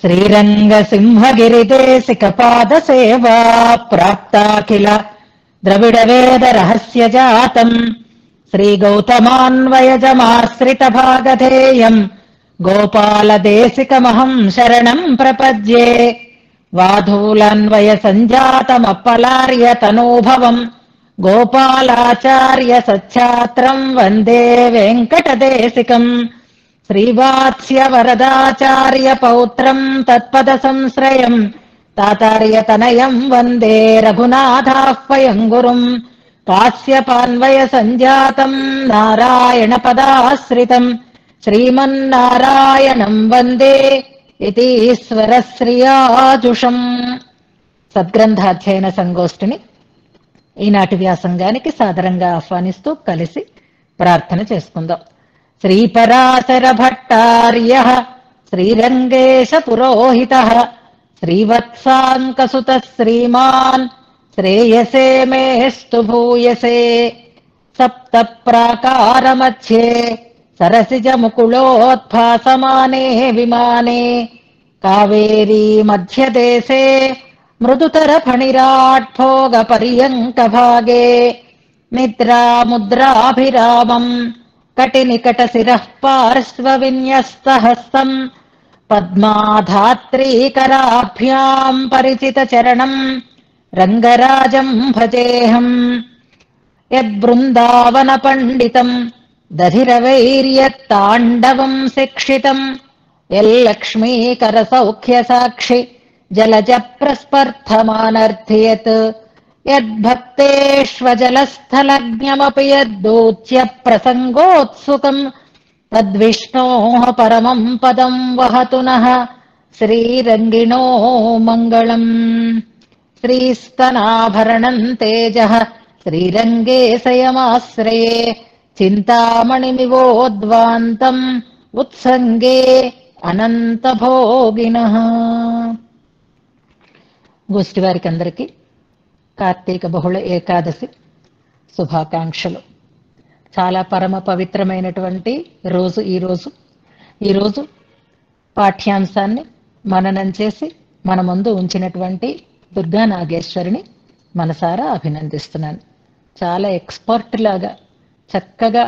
श्रीरङ्गसिंहगिरिदेशिकपादसेवा प्राप्ताखिल द्रविडवेदरहस्यजातम् श्रीगौतमान्वयजमाश्रितभागधेयम् गोपालदेशिकमहम् शरणम् प्रपद्ये। वाधूलान्वयसञ्जातमप्पलार्यतनूभवम् गोपालाचार्य सच्छात्रम् वन्दे वेङ्कटदेशिकम्। श्रीवात्स्य वरदाचार्य पौत्रम् तत्पदसंश्रयम् तातार्यतनयम् वन्दे रघुनाथाह्वयम् गुरुम्। कास्यपान्वय सञ्जातम् नारायणपदाश्रितम् श्रीमन्नारायणम् वन्दे ఇతీశ్వరశ్రియాజుషం. సద్గ్రంథాధ్యయన సంగోష్ఠిని ఈనాటి వ్యాసంగానికి సాదరంగా ఆహ్వానిస్తూ కలిసి ప్రార్థన చేసుకుందాం. శ్రీపరాశర భట్టార్య శ్రీరంగేశ పురోహిత శ్రీవత్సాంకసుత శ్రీమాన్ శ్రేయసే మేస్తు భూయసే. సప్త ప్రాకార మధ్యే సరసిజ ముకుళోత్ఫాసమానే విమానే కావేరీ మధ్యదేశే మృదుతర ఫణిరాట్భోగ పర్యంక భాగే నిద్రాముద్రాభిరామం కటినికట శిరః పార్శ్వ విన్యస్తహస్తం పద్మాధాత్రీకరాభ్యాం పరిచిత చరణం రంగరాజం భజేహం. యద్బృందావన పండితం దధిరవైర్యత్తాండవం శిక్షితం యల్లక్ష్మీకర సౌఖ్య సాక్షి జలజ ప్రస్పర్ధమానర్థ్యత్ యద్భక్తేష్వజలస్థలజ్ఞమపి యద్దూచ్య ప్రసంగోత్సుకం తద్విష్ణోః పరమం పదం వహతు నః శ్రీరంగిణో మంగళం. శ్రీస్తనాభరణం తేజః శ్రీరంగే సయమాశ్రయే చింతామణిమివోద్వాంతం ఉత్సంగే అనంతభోగినః. గోష్ఠి వారికి అందరికీ కార్తీక బహుళ ఏకాదశి శుభాకాంక్షలు. చాలా పరమ పవిత్రమైనటువంటి రోజు ఈరోజు పాఠ్యాంశాన్ని మననం చేసి మన ముందు ఉంచినటువంటి దుర్గా నాగేశ్వరిని మనసారా అభినందిస్తున్నాను. చాలా ఎక్స్పర్ట్ లాగా చక్కగా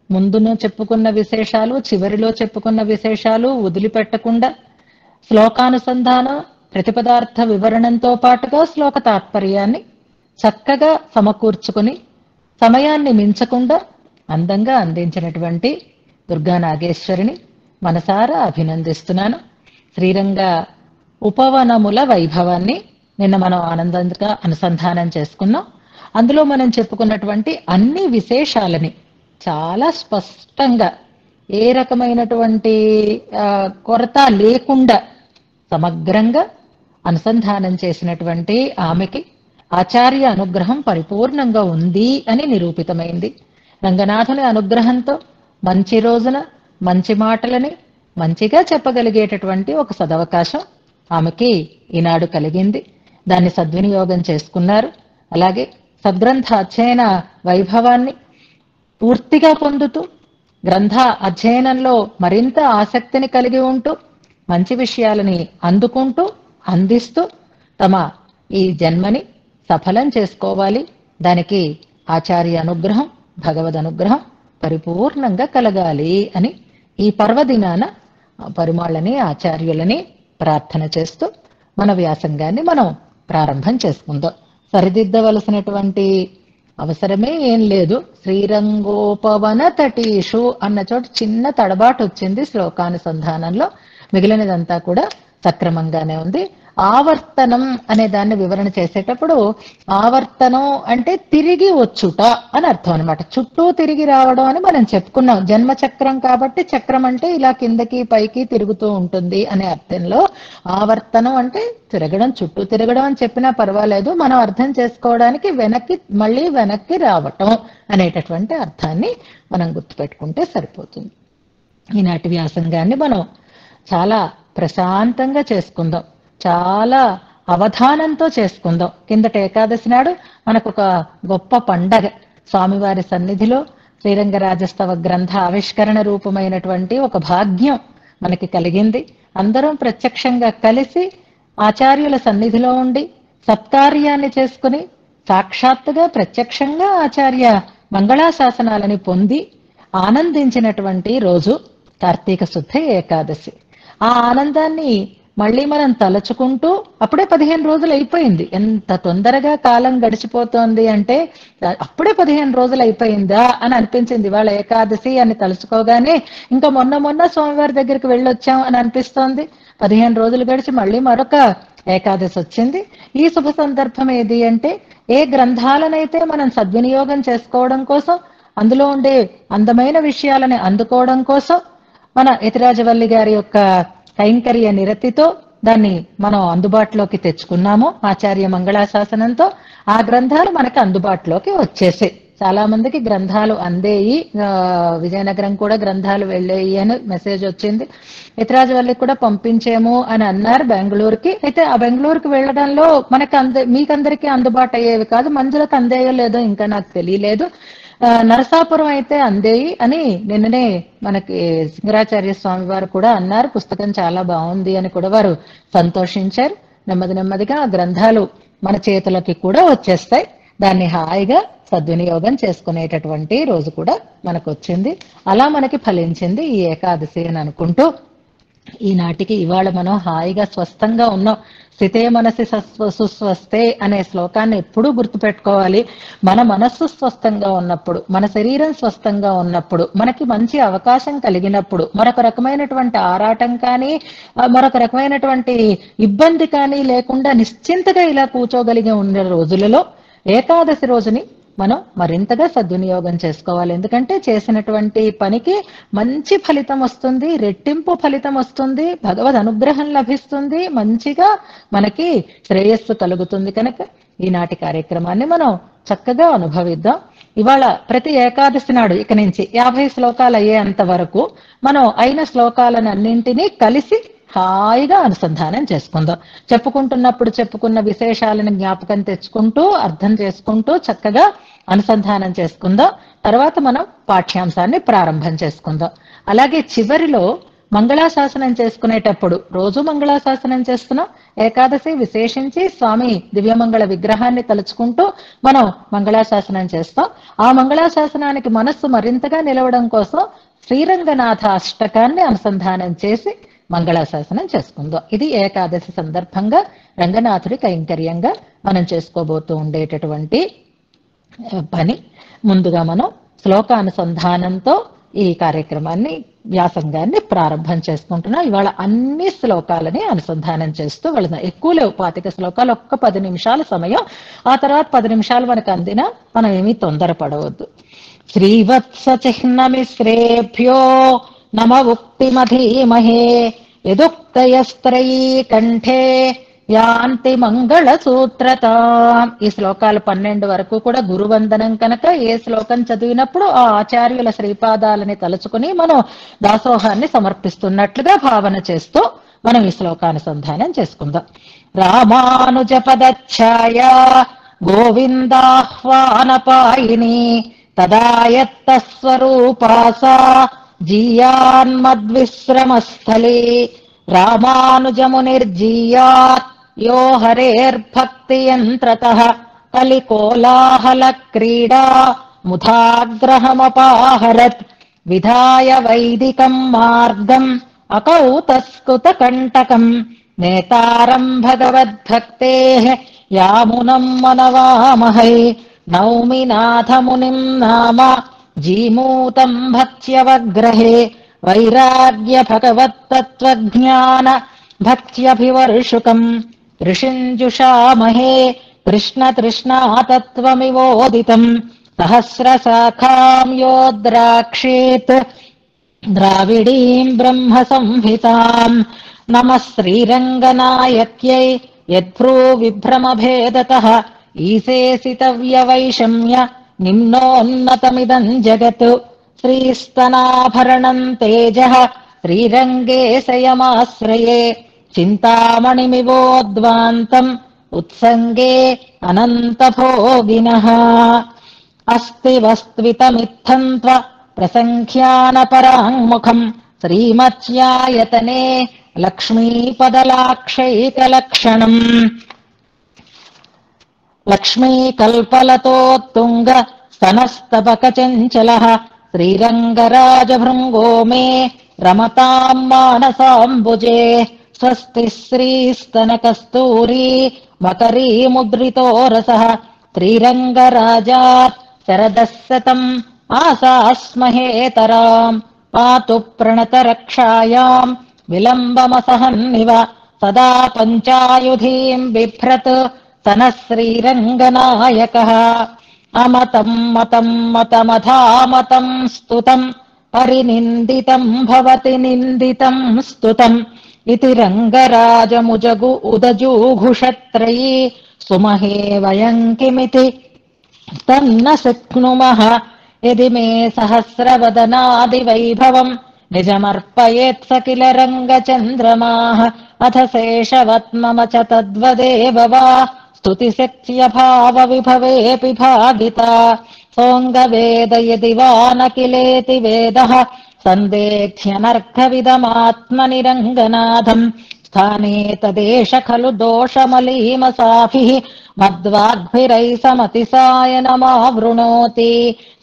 ముందును చెప్పుకున్న విశేషాలు చివరిలో చెప్పుకున్న విశేషాలు వదిలిపెట్టకుండా శ్లోకానుసంధానం ప్రతిపదార్థ వివరణంతో పాటుగా శ్లోక తాత్పర్యాన్ని చక్కగా సమకూర్చుకుని సమయాన్ని మించకుండా అందంగా అందించినటువంటి దుర్గా నాగేశ్వరిని మనసారా అభినందిస్తున్నాను. శ్రీరంగ ఉపవనముల వైభవాన్ని నిన్న మనం ఆనందంగా అనుసంధానం చేసుకున్నాం. అందులో మనం చెప్పుకున్నటువంటి అన్ని విశేషాలని చాలా స్పష్టంగా ఏ రకమైనటువంటి కొరత లేకుండా సమగ్రంగా అనుసంధానం చేసినటువంటి ఆమెకి ఆచార్య అనుగ్రహం పరిపూర్ణంగా ఉంది అని నిరూపితమైంది. రంగనాథుని అనుగ్రహంతో మంచి రోజున మంచి మాటలని మంచిగా చెప్పగలిగేటటువంటి ఒక సదవకాశం ఆమెకి ఈనాడు కలిగింది. దాన్ని సద్వినియోగం చేసుకున్నారు. అలాగే సద్గ్రంథ అధ్యయన వైభవాన్ని పూర్తిగా పొందుతూ గ్రంథ అధ్యయనంలో మరింత ఆసక్తిని కలిగి ఉంటూ మంచి విషయాలని అందుకుంటూ అందిస్తూ తమ ఈ జన్మని సఫలం చేసుకోవాలి. దానికి ఆచార్య అనుగ్రహం భగవద్ అనుగ్రహం పరిపూర్ణంగా కలగాలి అని ఈ పర్వదినాన పరిమాళ్ళని ఆచార్యులని ప్రార్థన చేస్తూ మన వ్యాసంగాన్ని మనం ప్రారంభం చేసుకుందాం. సరిదిద్దవలసినటువంటి అవసరమే ఏం లేదు. శ్రీరంగోపవన తటీషు అన్న చోట చిన్న తడబాటు వచ్చింది శ్లోకానుసంధానంలో. మిగిలినదంతా కూడా సక్రమంగానే ఉంది. ఆవర్తనం అనే దాన్ని వివరణ చేసేటప్పుడు ఆవర్తనం అంటే తిరిగి వచ్చుట అని అర్థం అనమాట. చుట్టూ తిరిగి రావడం అని మనం చెప్పుకున్నాం. జన్మచక్రం కాబట్టి చక్రం అంటే ఇలా కిందకి పైకి తిరుగుతూ ఉంటుంది అనే అర్థంలో ఆవర్తనం అంటే తిరగడం, చుట్టూ తిరగడం అని చెప్పినా పర్వాలేదు. మనం అర్థం చేసుకోవడానికి మళ్ళీ వెనక్కి రావటం అనేటటువంటి అర్థాన్ని మనం గుర్తుపెట్టుకుంటే సరిపోతుంది. ఈనాటి వ్యాసంగాన్ని మనం చాలా ప్రశాంతంగా చేసుకుందాం, చాలా అవధానంతో చేసుకుందాం. కిందట ఏకాదశి నాడు మనకు ఒక గొప్ప పండగ. స్వామివారి సన్నిధిలో శ్రీరంగరాజస్తవ గ్రంథ ఆవిష్కరణ రూపమైనటువంటి ఒక భాగ్యం మనకి కలిగింది. అందరం ప్రత్యక్షంగా కలిసి ఆచార్యుల సన్నిధిలో ఉండి సత్కార్యాన్ని చేసుకుని సాక్షాత్తుగా ప్రత్యక్షంగా ఆచార్య మంగళాశాసనాలని పొంది ఆనందించినటువంటి రోజు కార్తీక శుద్ధ ఏకాదశి. ఆ ఆనందాన్ని మళ్ళీ మనం తలచుకుంటూ అప్పుడే 15 రోజులు అయిపోయింది. ఎంత తొందరగా కాలం గడిచిపోతోంది అంటే అప్పుడే 15 రోజులు అయిపోయిందా అని అనిపించింది. ఇవాళ ఏకాదశి అని తలుచుకోగానే ఇంకా మొన్న స్వామివారి దగ్గరికి వెళ్ళొచ్చాం అని అనిపిస్తోంది. 15 రోజులు గడిచి మళ్ళీ మరొక ఏకాదశి వచ్చింది. ఈ శుభ సందర్భం ఏది అంటే ఏ గ్రంథాలనైతే మనం సద్వినియోగం చేసుకోవడం కోసం, అందులో ఉండే అందమైన విషయాలని అందుకోవడం కోసం మన యతిరాజవల్లి గారి యొక్క కైంకర్య నిరతితో దాన్ని మనం అందుబాటులోకి తెచ్చుకున్నాము. ఆచార్య మంగళాశాసనంతో ఆ గ్రంథాలు మనకి అందుబాటులోకి వచ్చేసాయి. చాలా మందికి గ్రంథాలు అందేయి, విజయనగరం కూడా గ్రంథాలు వెళ్ళేయి అని మెసేజ్ వచ్చింది. యతిరాజవల్లికి కూడా పంపించేము అని అన్నారు బెంగళూరుకి. అయితే ఆ బెంగళూరుకి వెళ్ళడంలో మనకి మీకందరికీ అందుబాటు అయ్యేవి కాదు. మంజులకు అందేయో లేదో ఇంకా నాకు తెలియలేదు. నరసాపురం అయితే అందేయి అని నిన్ననే మనకి సింగరాచార్య స్వామి వారు కూడా అన్నారు. పుస్తకం చాలా బాగుంది అని కూడా వారు సంతోషించారు. నెమ్మదిగా ఆ గ్రంథాలు మన చేతులకి కూడా వచ్చేస్తాయి. దాన్ని హాయిగా సద్వినియోగం చేసుకునేటటువంటి రోజు కూడా మనకు వచ్చింది. అలా మనకి ఫలించింది ఈ ఏకాదశి అని అనుకుంటూ ఈనాటికి ఇవాళ మనం హాయిగా స్వస్థంగా ఉన్నాం. స్థితే మనసి సుస్వస్తే అనే శ్లోకాన్ని ఎప్పుడూ గుర్తుపెట్టుకోవాలి. మన మనస్సు స్వస్థంగా ఉన్నప్పుడు, మన శరీరం స్వస్థంగా ఉన్నప్పుడు, మనకి మంచి అవకాశం కలిగినప్పుడు, మరొక రకమైనటువంటి ఆరాటం కానీ మరొక రకమైనటువంటి ఇబ్బంది కానీ లేకుండా నిశ్చింతగా ఇలా కూర్చోగలిగి ఉన్న రోజులలో ఏకాదశి రోజుని మనం మరింతగా సద్వినియోగం చేసుకోవాలి. ఎందుకంటే చేసినటువంటి పనికి మంచి ఫలితం వస్తుంది, రెట్టింపు ఫలితం వస్తుంది, భగవద్ అనుగ్రహం లభిస్తుంది, మంచిగా మనకి శ్రేయస్సు కలుగుతుంది. కనుక ఈనాటి కార్యక్రమాన్ని మనం చక్కగా అనుభవిద్దాం. ఇవాళ ప్రతి ఏకాదశి నాడు ఇక నుంచి 50 శ్లోకాలు అయ్యేంత వరకు మనం అయిన శ్లోకాలను అన్నింటినీ కలిసి హాయిగా అనుసంధానం చేసుకుందాం. చెప్పుకుంటున్నప్పుడు చెప్పుకున్న విశేషాలను జ్ఞాపకం తెచ్చుకుంటూ అర్థం చేసుకుంటూ చక్కగా అనుసంధానం చేసుకుందాం. తర్వాత మనం పాఠ్యాంశాన్ని ప్రారంభం చేసుకుందాం. అలాగే చివరిలో మంగళాశాసనం చేసుకునేటప్పుడు రోజు మంగళాశాసనం చేస్తున్నాం. ఏకాదశి విశేషించి స్వామి దివ్యమంగళ విగ్రహాన్ని తలుచుకుంటూ మనం మంగళాశాసనం చేస్తాం. ఆ మంగళాశాసనానికి మనస్సు మరింతగా నిలవడం కోసం శ్రీరంగనాథ అష్టకాన్ని అనుసంధానం చేసి మంగళాశాసనం చేసుకుందాం. ఇది ఏకాదశి సందర్భంగా రంగనాథుడి కైంకర్యంగా మనం చేసుకోబోతూ ఉండేటటువంటి పని. ముందుగా మనం శ్లోకానుసంధానంతో ఈ కార్యక్రమాన్ని వ్యాసంగాన్ని ప్రారంభం చేసుకుంటున్నాం. ఇవాళ అన్ని శ్లోకాలని అనుసంధానం చేస్తూ వెళదాం. ఎక్కువ లేవు, 25 శ్లోకాలు, ఒక్క 10 నిమిషాల సమయం. ఆ తర్వాత 10 నిమిషాలు మనకు అందినా మనం ఏమీ తొందరపడవద్దు. శ్రీవత్స చిహ్నమిశ్రేభ్యో నమ ఉక్తిమధీమహే యదుక్తయస్త్రయీ కంఠే యాంతి మంగళ సూత్రతాం. ఈ శ్లోకాలు 12 వరకు కూడా గురువందనం కనుక ఏ శ్లోకం చదివినప్పుడు ఆ ఆచార్యుల శ్రీపాదాలని తలుచుకుని మనం దాసోహాన్ని సమర్పిస్తున్నట్లుగా భావన చేస్తూ మనం ఈ శ్లోకానుసంధానం చేసుకుందాం. రామానుజ పదఛాయ గోవిందాహ్వానపాయిని తదాయత్త స్వరూపాసా జీయాన్మద్విశ్రమస్థలే రామానుజమునిర్జీయాత్ యో హరేర్భక్తి యంత్రతః కలికోలాహల క్రీడా ముధాగ్రహమపాహరత్ విధాయ వైదికం మార్గం అకౌతస్కుత కంటకం నేతారం భగవద్భక్తేః యామునం మనవామహై నౌమి నాథమునిం నామ జీమూతం భక్త్యవగ్రహే వైరాగ్య భగవత్తత్వజ్ఞాన భక్త్యభివర్షుకం ఋషింజుషామహే కృష్ణ తృష్ణాతత్వమివోదితం సహస్రశాఖాం యో ద్రాక్షేత్ ద్రావిడీం బ్రహ్మ సంహితాం నమః శ్రీరంగనాయక్యై యద్భ్రూ విభ్రమభేదతః ఈశేసితవ్యవైషమ్య నిమ్నోన్నతమిదం జగత్ శ్రీస్తనాభరణం తేజః శ్రీరంగే శయమాశ్రయే చింతామణిమివోద్వాంతం ఉత్సంగే అనంతభోగినః అస్తి వస్త్వితమిత్థం త్వ ప్రసంఖ్యానపరాంముఖం శ్రీమత్యాయతనే లక్ష్మీపదలాక్షైకలక్షణం లక్ష్మీకల్పలతోత్తుంగ స్తనస్తబకచంచలః శ్రీరంగరాజభృంగో మే రమతాం మానసాంబుజే స్వస్తి శ్రీస్తనకస్తూరీ మకరీముద్రితో రసః శ్రీరంగరాజాత్ శరదశతం ఆసాస్మహేతరాం పాతు ప్రణతరక్షాయాం విలంబమసహన్నివ సదా పంచాయుధీం బిభ్రత్ సనః శ్రీరంగనాయకః అమతం మతం మతమధామతం స్తుతం పరినిందితం భవతి నిందితం స్తుతం ఇతి రంగరాజముజగు ఉదజూఘుషత్రయీ సుమహే వయం కిమితి తన్న శక్నుమః యది మే సహస్రవదనాదివైభవం నిజమర్పయేత్ స కిల రంగచంద్రమాః అథ శేషవత్మమ చ తద్వదేవ వా స్తుతిశక్త్యభావ విభవేపి భాగితా సోంగవేద యది వా న కిలేతి వేదః సందేధ్యనర్ఘవిదమాత్మని రంగనాథం స్థానే తదేష ఖలు దోషమలీమసాభిః మద్వాగ్భిరైసమతిసాయనమావృణోతి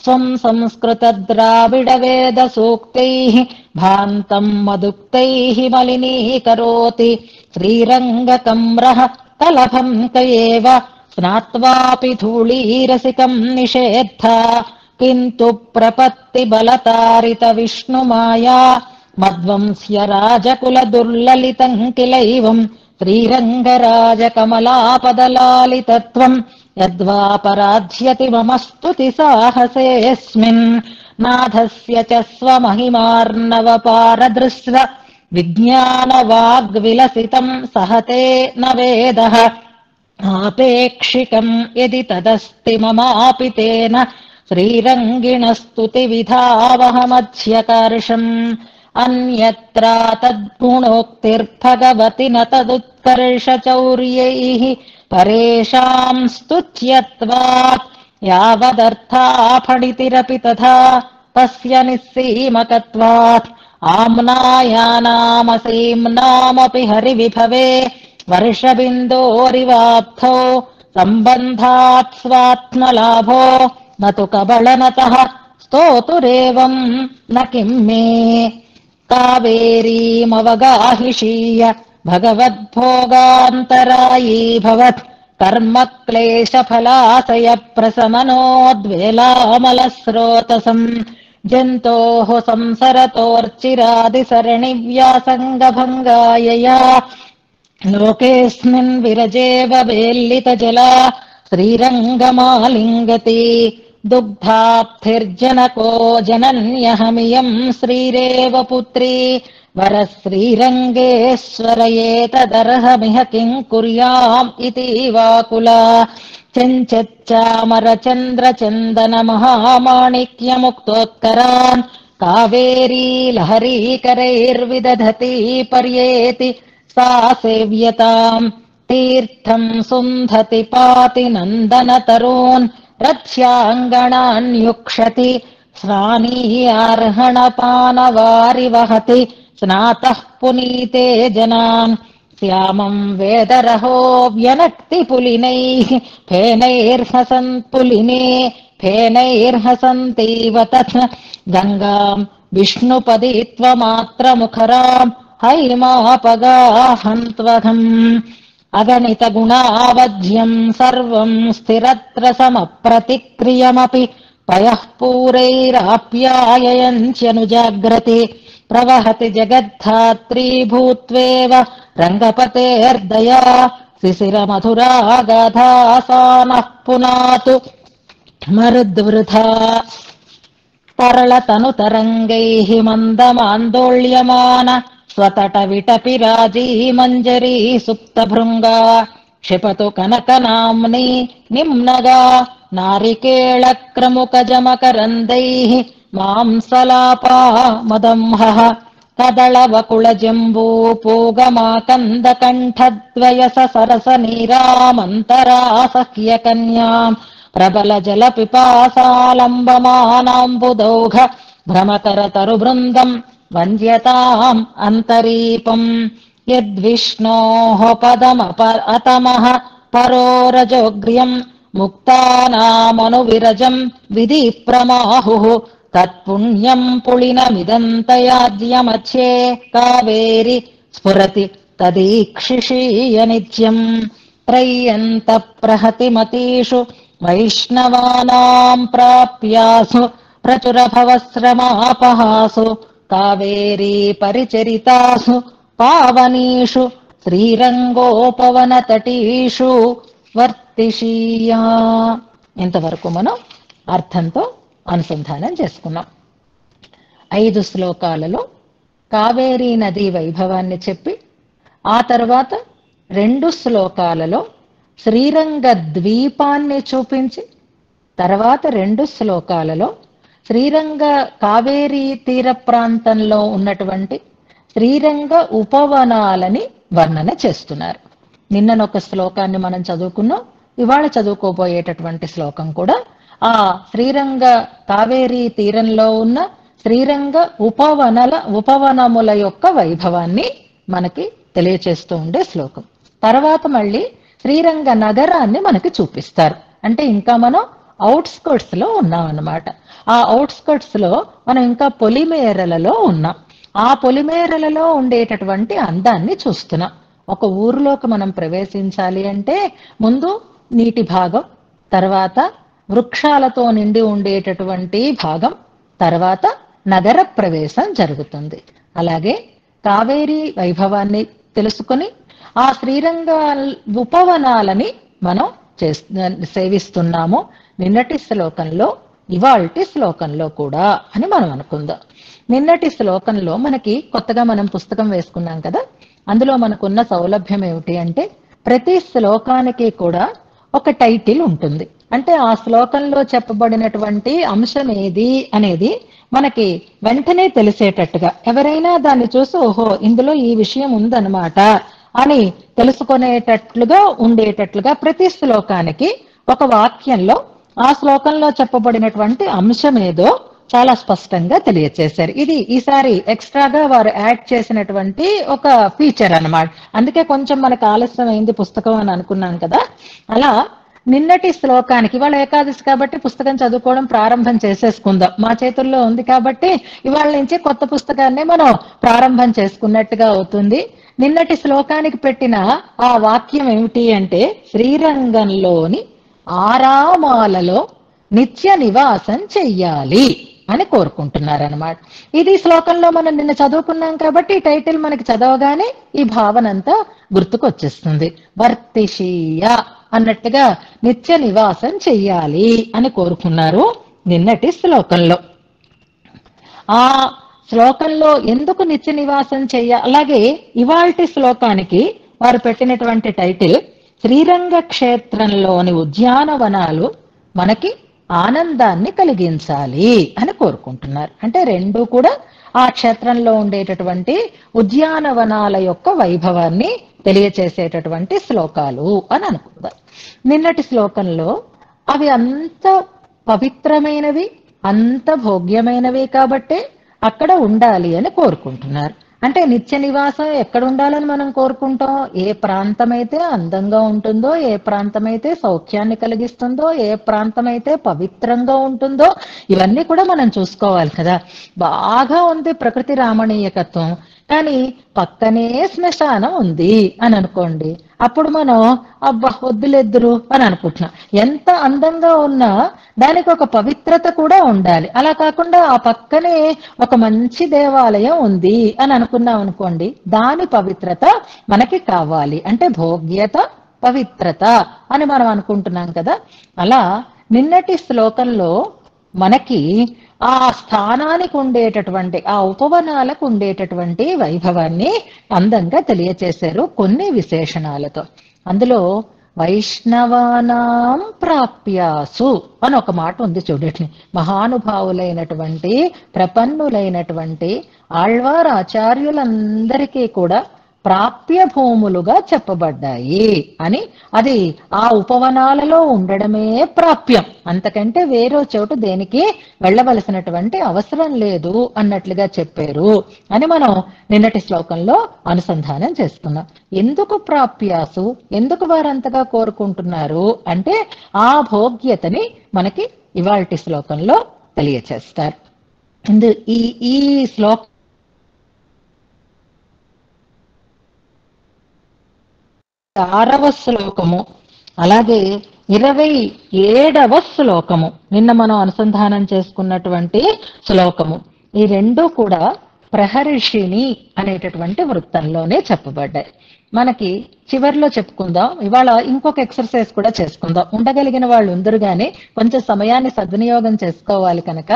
స్వం సంస్కృతద్రావిడవేదసూక్తైః భాంతం మదుక్తైః మలినీకరోతి శ్రీరంగకమ్రః కలభం కయేవ స్నాత్వాపి ధూళీరసికం నిషేద్ధ కింతు ప్రపత్తిబలతారిత విష్ణుమాయా మద్వంస్య రాజకులదుర్లలితం కిలైవం శ్రీరంగరాజకమలాపదలాలితత్వం యద్వాపరాధ్యతి మమ స్తుతి సాహసేऽస్మిన్ నాథస్య చ స్వమహిమార్ణవపారదృశ్వ విజ్ఞానవాగ్విలసితం సహతే న వేదః ఆపేక్షికం యది తదస్తి మమాపి తేన శ్రీరంగిణస్తుతివిధావహమధ్యకర్షం అన్యత్రా తద్గుణోక్తిర్భగవతి న తదుత్కర్షచౌర్యైః పరేషాం స్తుత్యత్వాత్ యావదర్థాఫణితిరపి తథా తస్య నిస్సీమకత్వాత్ ఆమ్నాయానామసీమ్నామపి హరివిభవే వర్షబిందోరివాప్తౌ సంబంధాత్ స్వాత్మలాభో నతు కబళనతః స్తోతురేవం న కిం మే కావేరీమవగాహిషీయ భగవద్భోగాంతరాయీభవత్ కర్మక్లేశఫలాశయ ప్రసమనోద్వేలామలస్రోతసం జంతోః సంసరతోర్చిరాదిసరణివ్యాసంగభంగాయయా లోకేస్మిన్ విరజేవ వేల్లితజలా శ్రీరంగమాలింగతి దుగ్ధాప్తిర్జనకో జనన్యహమియం శ్రీరేవ పుత్రీ వరశ్రీరంగేశ్వరయేతదర్హమిహ కిం కుర్యాం ఇతి వాకులా చెంచచ్చామరచంద్రచందన మహామాణిక్యముక్తోత్కరాన్ కావేరీ లహరీకరైర్విదధతి పర్యేతి సా సేవ్యతాం తీర్థం సుంధతి పాతి నందనతరూన్ రథ్యాంగణాన్యుక్షతి స్నానీయార్హణపానవారి వహతి స్నాతః పునీతే జనాన్ శ్యామం వేదరహో వ్యనక్తి పులినైః ఫేనైర్హసన్ పులినే ఫేనైర్హసంతీవ తత్ గంగాం విష్ణుపదిత్వమాత్రముఖరాం హైమాపగాహంత్వఘం అగణిత గుణావధ్యం సర్వం స్థిరత్ర సమప్రతిక్రియమపి పయః పూరైరాప్యాయయంత్యనుజాగ్రతి ప్రవహతి జగద్ధాత్రీ భూత్వేవ రంగపతేర్దయా శిశిరమధురాగాధాసానః పునాతు మరుద్వృథా తరళతనుతరంగైః మందమాందోళ్యమాన స్వతట విటపి రాజీమంజరీ సుప్తభృంగా క్షిపతు కనకనామ్ని నిమ్నగా నారికేళక్రముకజమకరందైః మాంసలాపా మదంహః కదళవకుళజంబూపూగమాకందకంఠద్వయస సరస నీరామంతరాసహ్యకన్యాం ప్రబల జల పిపాసాలంబమానాంబుదౌఘ భ్రమకరతరు బృందం వంద్యతాం అంతరీపం యద్విష్ణోః పదమపరతమః పరోరజోగ్ర్యం ముక్తానామనువిరజం విధి ప్రమాహుః తత్పుణ్యం పుళినమిదంతయాజ్యమధ్యే కావేరి స్ఫురతి తదీక్షిషీయ నిత్యం త్రయ్యంత ప్రహతిమతీషు వైష్ణవానాం ప్రాప్యాసు ప్రచురభవశ్రమాపహాసు కావేరీ పరిచరితాసు పావనీషు శ్రీరంగోపవనతటీషు వర్తిషీయా. ఇంతవరకు మనం అర్థంతో అనుసంధానం చేసుకున్నాం. 5 శ్లోకాలలో కావేరీ నదీ వైభవాన్ని చెప్పి ఆ తర్వాత 2 శ్లోకాలలో శ్రీరంగ ద్వీపాన్ని చూపించి తర్వాత 2 శ్లోకాలలో శ్రీరంగ కావేరీ తీర ప్రాంతంలో ఉన్నటువంటి శ్రీరంగ ఉపవనాలని వర్ణన చేస్తున్నారు. నిన్ననొక శ్లోకాన్ని మనం చదువుకున్నాం. ఇవాళ చదువుకోబోయేటటువంటి శ్లోకం కూడా ఆ శ్రీరంగ కావేరీ తీరంలో ఉన్న శ్రీరంగ ఉపవనముల యొక్క వైభవాన్ని మనకి తెలియచేస్తూ ఉండే శ్లోకం. తర్వాత మళ్ళీ శ్రీరంగ నగరాన్ని మనకి చూపిస్తారు. అంటే ఇంకా మనం అవుట్స్కర్ట్స్ లో ఉన్నాం అన్నమాట. ఆ అవుట్స్కర్ట్స్ లో మనం ఇంకా పొలిమేరలలో ఉన్నాం. ఆ పొలిమేరలలో ఉండేటటువంటి అందాన్ని చూస్తున్నాం. ఒక ఊరిలోకి మనం ప్రవేశించాలి అంటే ముందు నీటి భాగం, తర్వాత వృక్షాలతో నిండి ఉండేటటువంటి భాగం, తర్వాత నగర ప్రవేశం జరుగుతుంది. అలాగే కావేరీ వైభవాన్ని తెలుసుకొని ఆ శ్రీరంగ ఉపవనాలని మనం సేవిస్తున్నాము నిన్నటి శ్లోకంలో, ఇవాల్టి శ్లోకంలో కూడా అని మనం అనుకుందాం. నిన్నటి శ్లోకంలో మనకి కొత్తగా మనం పుస్తకం వేసుకున్నాం కదా, అందులో మనకున్న సౌలభ్యం ఏమిటి అంటే ప్రతి శ్లోకానికి కూడా ఒక టైటిల్ ఉంటుంది. అంటే ఆ శ్లోకంలో చెప్పబడినటువంటి అంశం ఏది అనేది మనకి వెంటనే తెలిసేటట్టుగా, ఎవరైనా దాన్ని చూసి ఓహో ఇందులో ఈ విషయం ఉందన్నమాట అని తెలుసుకునేటట్లుగా ఉండేటట్లుగా ప్రతి శ్లోకానికి ఒక వాక్యంలో ఆ శ్లోకంలో చెప్పబడినటువంటి అంశం ఏదో చాలా స్పష్టంగా తెలియచేశారు. ఇది ఈసారి ఎక్స్ట్రాగా వారు యాడ్ చేసినటువంటి ఒక ఫీచర్ అన్నమాట. అందుకే కొంచెం మనకు ఆలస్యం అయింది పుస్తకం అని అనుకున్నాం కదా. అలా నిన్నటి శ్లోకానికి, ఇవాళ ఏకాదశి కాబట్టి పుస్తకం చదువుకోవడం ప్రారంభం చేసేసుకుందాం. మా చేతుల్లో ఉంది కాబట్టి ఇవాళ నుంచి కొత్త పుస్తకాన్ని మనం ప్రారంభం చేసుకున్నట్టుగా అవుతుంది. నిన్నటి శ్లోకానికి పెట్టిన ఆ వాక్యం ఏమిటి అంటే శ్రీరంగంలోని ఆరామాలలో నిత్య నివాసం చెయ్యాలి అని కోరుకుంటున్నారనమాట. ఇది శ్లోకంలో మనం నిన్న చదువుకున్నాం కాబట్టి ఈ టైటిల్ మనకి చదవగానే ఈ భావన అంతా గుర్తుకొచ్చేస్తుంది. వర్తిషీయ అన్నట్టుగా నిత్య నివాసం చెయ్యాలి అని కోరుకున్నారు నిన్నటి శ్లోకంలో. ఆ శ్లోకంలో ఎందుకు నిత్య నివాసం చెయ్యాలి, అలాగే ఇవాల్టి శ్లోకానికి వారు పెట్టినటువంటి టైటిల్ శ్రీరంగ క్షేత్రంలోని ఉద్యానవనాలు మనకి ఆనందాన్ని కలిగించాలి అని కోరుకుంటున్నారు. అంటే రెండు కూడా ఆ క్షేత్రంలో ఉండేటటువంటి ఉద్యానవనాల యొక్క వైభవాన్ని తెలియచేసేటటువంటి శ్లోకాలు అని అనుకుందాం. నిన్నటి శ్లోకంలో అవి అంత పవిత్రమైనవి, అంత భోగ్యమైనవి కాబట్టే అక్కడ ఉండాలి అని కోరుకుంటున్నారు. అంటే నిత్య నివాసం ఎక్కడ ఉండాలని మనం కోరుకుంటాం? ఏ ప్రాంతం అయితే అందంగా ఉంటుందో, ఏ ప్రాంతం అయితే సౌఖ్యాన్ని కలిగిస్తుందో, ఏ ప్రాంతం అయితే పవిత్రంగా ఉంటుందో ఇవన్నీ కూడా మనం చూసుకోవాలి కదా. బాగా ఉంది ప్రకృతి రామణీయకత్వం, కానీ పక్కనే శ్మశానం ఉంది అని అనుకోండి, అప్పుడు మనం అబ్బా వద్దులెద్దురు అని అనుకుంటున్నాం. ఎంత అందంగా ఉన్నా దానికి ఒక పవిత్రత కూడా ఉండాలి. అలా కాకుండా ఆ పక్కనే ఒక మంచి దేవాలయం ఉంది అని అనుకున్నాం అనుకోండి, దాని పవిత్రత మనకి కావాలి. అంటే భోగ్యత, పవిత్రత అని మనం అనుకుంటున్నాం కదా. అలా నిన్నటి శ్లోకంలో మనకి ఆ స్థానానికి ఉండేటటువంటి, ఆ ఉపవనాలకు ఉండేటటువంటి వైభవాన్ని అందంగా తెలియచేశారు కొన్ని విశేషణాలతో. అందులో వైష్ణవానాం ప్రాప్యాసు అని ఒక మాట ఉంది చూడండి. మహానుభావులైనటువంటి ప్రపన్నులైనటువంటి ఆళ్వార్ ఆచార్యులందరికీ కూడా ప్రాప్య భూములుగా చెప్పబడ్డాయి అని. అది ఆ ఉపవనాలలో ఉండడమే ప్రాప్యం, అంతకంటే వేరే చోటు దేనికి వెళ్ళవలసినటువంటి అవసరం లేదు అన్నట్లుగా చెప్పారు అని మనం నిన్నటి శ్లోకంలో అనుసంధానం చేసుకున్నాం. ఎందుకు ప్రాప్యాసు, ఎందుకు వారంతగా కోరుకుంటున్నారు అంటే ఆ భోగ్యతని మనకి ఇవాల్టి శ్లోకంలో తెలియచేస్తారు. ఈ ఈ శ్లోకం 6వ శ్లోకము అలాగే 27వ శ్లోకము నిన్న మనం అనుసంధానం చేసుకున్నటువంటి శ్లోకము, ఈ రెండు కూడా ప్రహర్షిణి అనేటటువంటి వృత్తంలోనే చెప్పబడ్డాయి. మనకి చివర్లో చెప్పుకుందాం, ఇవాళ ఇంకొక ఎక్సర్సైజ్ కూడా చేసుకుందాం. ఉండగలిగిన వాళ్ళు ఉందరు గాని కొంచెం సమయాన్ని సద్వినియోగం చేసుకోవాలి కనుక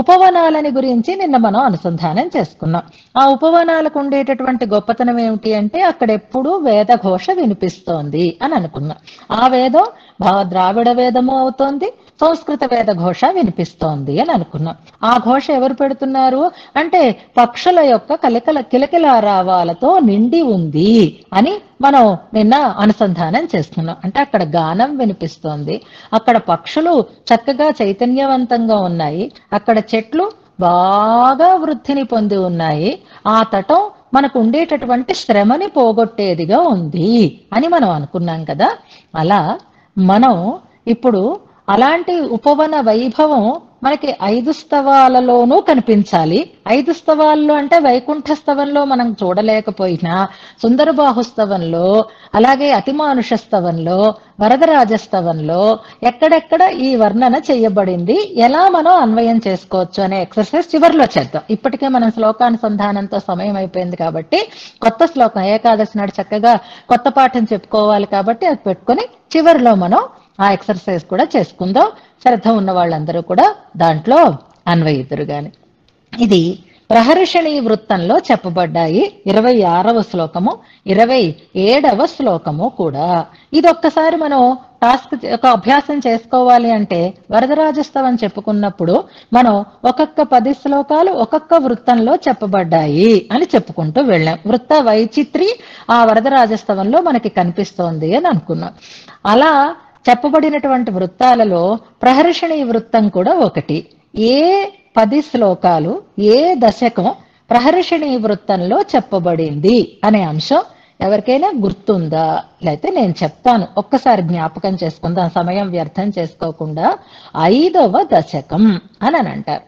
ఉపవనాలని గురించి నిన్న మనం అనుసంధానం చేసుకున్నాం. ఆ ఉపవనాలకు ఉండేటటువంటి గొప్పతనం ఏమిటి అంటే అక్కడ ఎప్పుడూ వేద ఘోష వినిపిస్తోంది అని అనుకున్నాం. ఆ వేదం ద్రావిడ వేదము అవుతోంది, సంస్కృత వేద ఘోష వినిపిస్తోంది అని అనుకున్నాం. ఆ ఘోష ఎవరు పెడుతున్నారు అంటే పక్షుల యొక్క కిలకిలారావాలతో నిండి ఉంది అని మనం నిన్న అనుసంధానం చేస్తున్నాం. అంటే అక్కడ గానం వినిపిస్తోంది, అక్కడ పక్షులు చక్కగా చైతన్యవంతంగా ఉన్నాయి, అక్కడ చెట్లు బాగా వృద్ధిని పొంది ఉన్నాయి, ఆ తటం మనకు ఉండేటటువంటి శ్రమని పోగొట్టేదిగా ఉంది అని మనం అనుకున్నాం కదా. అలా మనం ఇప్పుడు అలాంటి ఉపవన వైభవం మనకి 5 స్తవాలలోనూ కనిపించాలి. 5 స్తవాల్లో అంటే వైకుంఠ స్తవంలో మనం చూడలేకపోయినా సుందరబాహుస్తవంలో, అలాగే అతిమానుష స్తవంలో, వరదరాజస్తవంలో ఎక్కడెక్కడ ఈ వర్ణన చేయబడింది, ఎలా మనం అన్వయం చేసుకోవచ్చు అనే ఎక్సర్సైజ్ చివరిలో చేద్దాం. ఇప్పటికే మనం శ్లోకానుసంధానంతో సమయం అయిపోయింది కాబట్టి కొత్త శ్లోకం ఏకాదశి నాడు చక్కగా కొత్త పాఠం చెప్పుకోవాలి కాబట్టి అది పెట్టుకొని చివరిలో మనం ఆ ఎక్సర్సైజ్ కూడా చేసుకుందాం. శ్రద్ధ ఉన్న వాళ్ళందరూ కూడా దాంట్లో అన్వయిద్దురు గాని. ఇది ప్రహర్షిణి వృత్తంలో చెప్పబడ్డాయి 26వ శ్లోకము, 27వ శ్లోకము కూడా. ఇది ఒక్కసారి మనం టాస్క్ ఒక అభ్యాసం చేసుకోవాలి అంటే వరదరాజస్తవం చెప్పుకున్నప్పుడు మనం ఒక్కొక్క 10 శ్లోకాలు ఒక్కొక్క వృత్తంలో చెప్పబడ్డాయి అని చెప్పుకుంటూ వెళ్ళాం. వృత్త వైచిత్రి ఆ వరదరాజస్తవంలో మనకి కనిపిస్తోంది అని అనుకున్నాం. అలా చెప్పబడినటువంటి వృత్తాలలో ప్రహర్షిణి వృత్తం కూడా ఒకటి. ఏ 10 శ్లోకాలు ఏ దశకం ప్రహర్షిణి వృత్తంలో చెప్పబడింది అనే అంశం ఎవరికైనా గుర్తుందా? లేకపోతే నేను చెప్తాను, ఒక్కసారి జ్ఞాపకం చేసుకుందాం సమయం వ్యర్థం చేసుకోకుండా. 5వ దశకం అని అంటారు.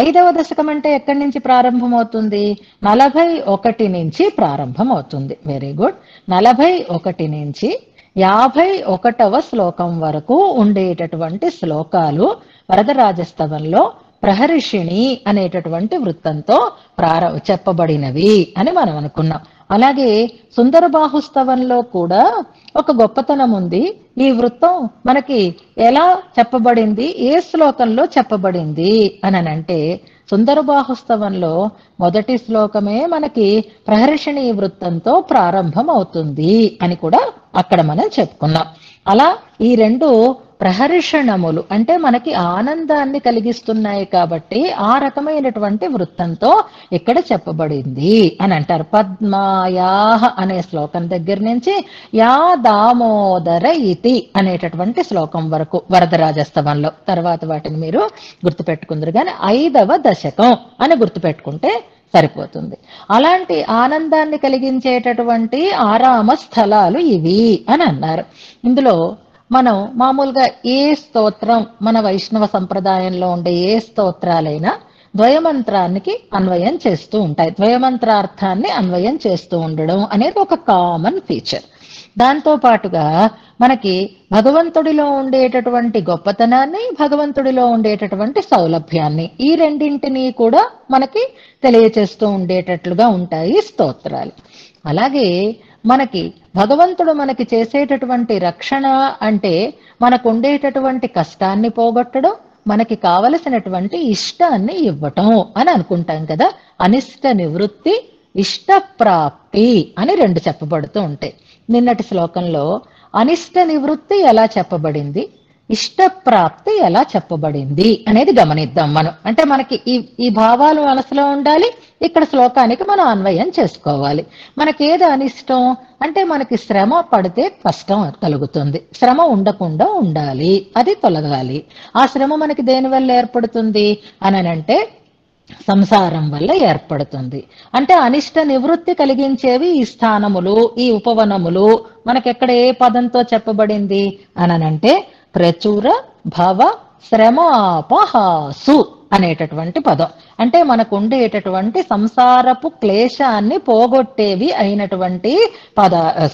5వ దశకం అంటే ఎక్కడి నుంచి ప్రారంభమవుతుంది? 41 నుంచి ప్రారంభం అవుతుంది. Very good. 41 నుంచి 51వ శ్లోకం వరకు ఉండేటటువంటి శ్లోకాలు వరదరాజస్తవంలో ప్రహర్షిణి అనేటటువంటి వృత్తంతో చెప్పబడినవి అని మనం అనుకున్నాం. అలాగే సుందరబాహుస్తవంలో కూడా ఒక గొప్పతనం ఉంది. ఈ వృత్తం మనకి ఎలా చెప్పబడింది, ఏ శ్లోకంలో చెప్పబడింది అని అంటే సుందరబాహుస్తవంలో మొదటి శ్లోకమే మనకి ప్రహర్షిణి వృత్తంతో ప్రారంభం అవుతుంది అని కూడా అక్కడ మనం చెప్పుకున్నాం. అలా ఈ రెండు ప్రహర్షణములు అంటే మనకి ఆనందాన్ని కలిగిస్తున్నాయి కాబట్టి ఆ రకమైనటువంటి వృత్తంతో ఇక్కడ చెప్పబడింది అని అంటారు. పద్మాయాహ అనే శ్లోకం దగ్గర నుంచి యా దామోదర ఇతి అనేటటువంటి శ్లోకం వరకు వరదరాజస్తవంలో. తర్వాత వాటిని మీరు గుర్తుపెట్టుకుందరు కానీ 5వ దశకం అని గుర్తుపెట్టుకుంటే సరిపోతుంది. అలాంటి ఆనందాన్ని కలిగించేటటువంటి ఆరామ స్థలాలు ఇవి అని అన్నారు. ఇందులో మనం మామూలుగా ఏ స్తోత్రం మన వైష్ణవ సంప్రదాయంలో ఉండే ఏ స్తోత్రాలైనా ద్వయమంత్రానికి అన్వయం చేస్తూ ఉంటాయి. ద్వయమంత్రార్థాన్ని అన్వయం చేస్తూ ఉండడం అనేది ఒక కామన్ ఫీచర్. దాంతో పాటుగా మనకి భగవంతుడిలో ఉండేటటువంటి గొప్పతనాన్ని, భగవంతుడిలో ఉండేటటువంటి సౌలభ్యాన్ని, ఈ రెండింటినీ కూడా మనకి తెలియచేస్తూ ఉండేటట్లుగా ఉంటాయి స్తోత్రాలు. అలాగే మనకి భగవంతుడు మనకి చేసేటటువంటి రక్షణ అంటే మనకు ఉండేటటువంటి కష్టాన్ని పోగొట్టడం, మనకి కావలసినటువంటి ఇష్టాన్ని ఇవ్వటం అని అనుకుంటాం కదా. అనిష్ట నివృత్తి, ఇష్ట ప్రాప్తి అని రెండు చెప్పబడుతూ ఉంటాయి. నిన్నటి శ్లోకంలో అనిష్ట నివృత్తి ఎలా చెప్పబడింది, ఇష్టప్రాప్తి ఎలా చెప్పబడింది అనేది గమనిద్దాం మనం. అంటే మనకి ఈ భావాలు మనసులో ఉండాలి, ఇక్కడ శ్లోకానికి మనం అన్వయం చేసుకోవాలి. మనకేది అనిష్టం అంటే మనకి శ్రమ పడితే కష్టం కలుగుతుంది, శ్రమ ఉండకుండా ఉండాలి, అది తొలగాలి. ఆ శ్రమ మనకి దేని వల్ల ఏర్పడుతుంది అంటే సంసారం వల్ల ఏర్పడుతుంది. అంటే అనిష్ట నివృత్తి కలిగించేవి ఈ స్థానములు, ఈ ఉపవనములు. మనకెక్కడ ఏ పదంతో చెప్పబడింది అంటే ప్రచుర భవ శ్రమాపహాసు అనేటటువంటి పదం. అంటే మనకు ఉండేటటువంటి సంసారపు క్లేశాన్ని పోగొట్టేవి అయినటువంటి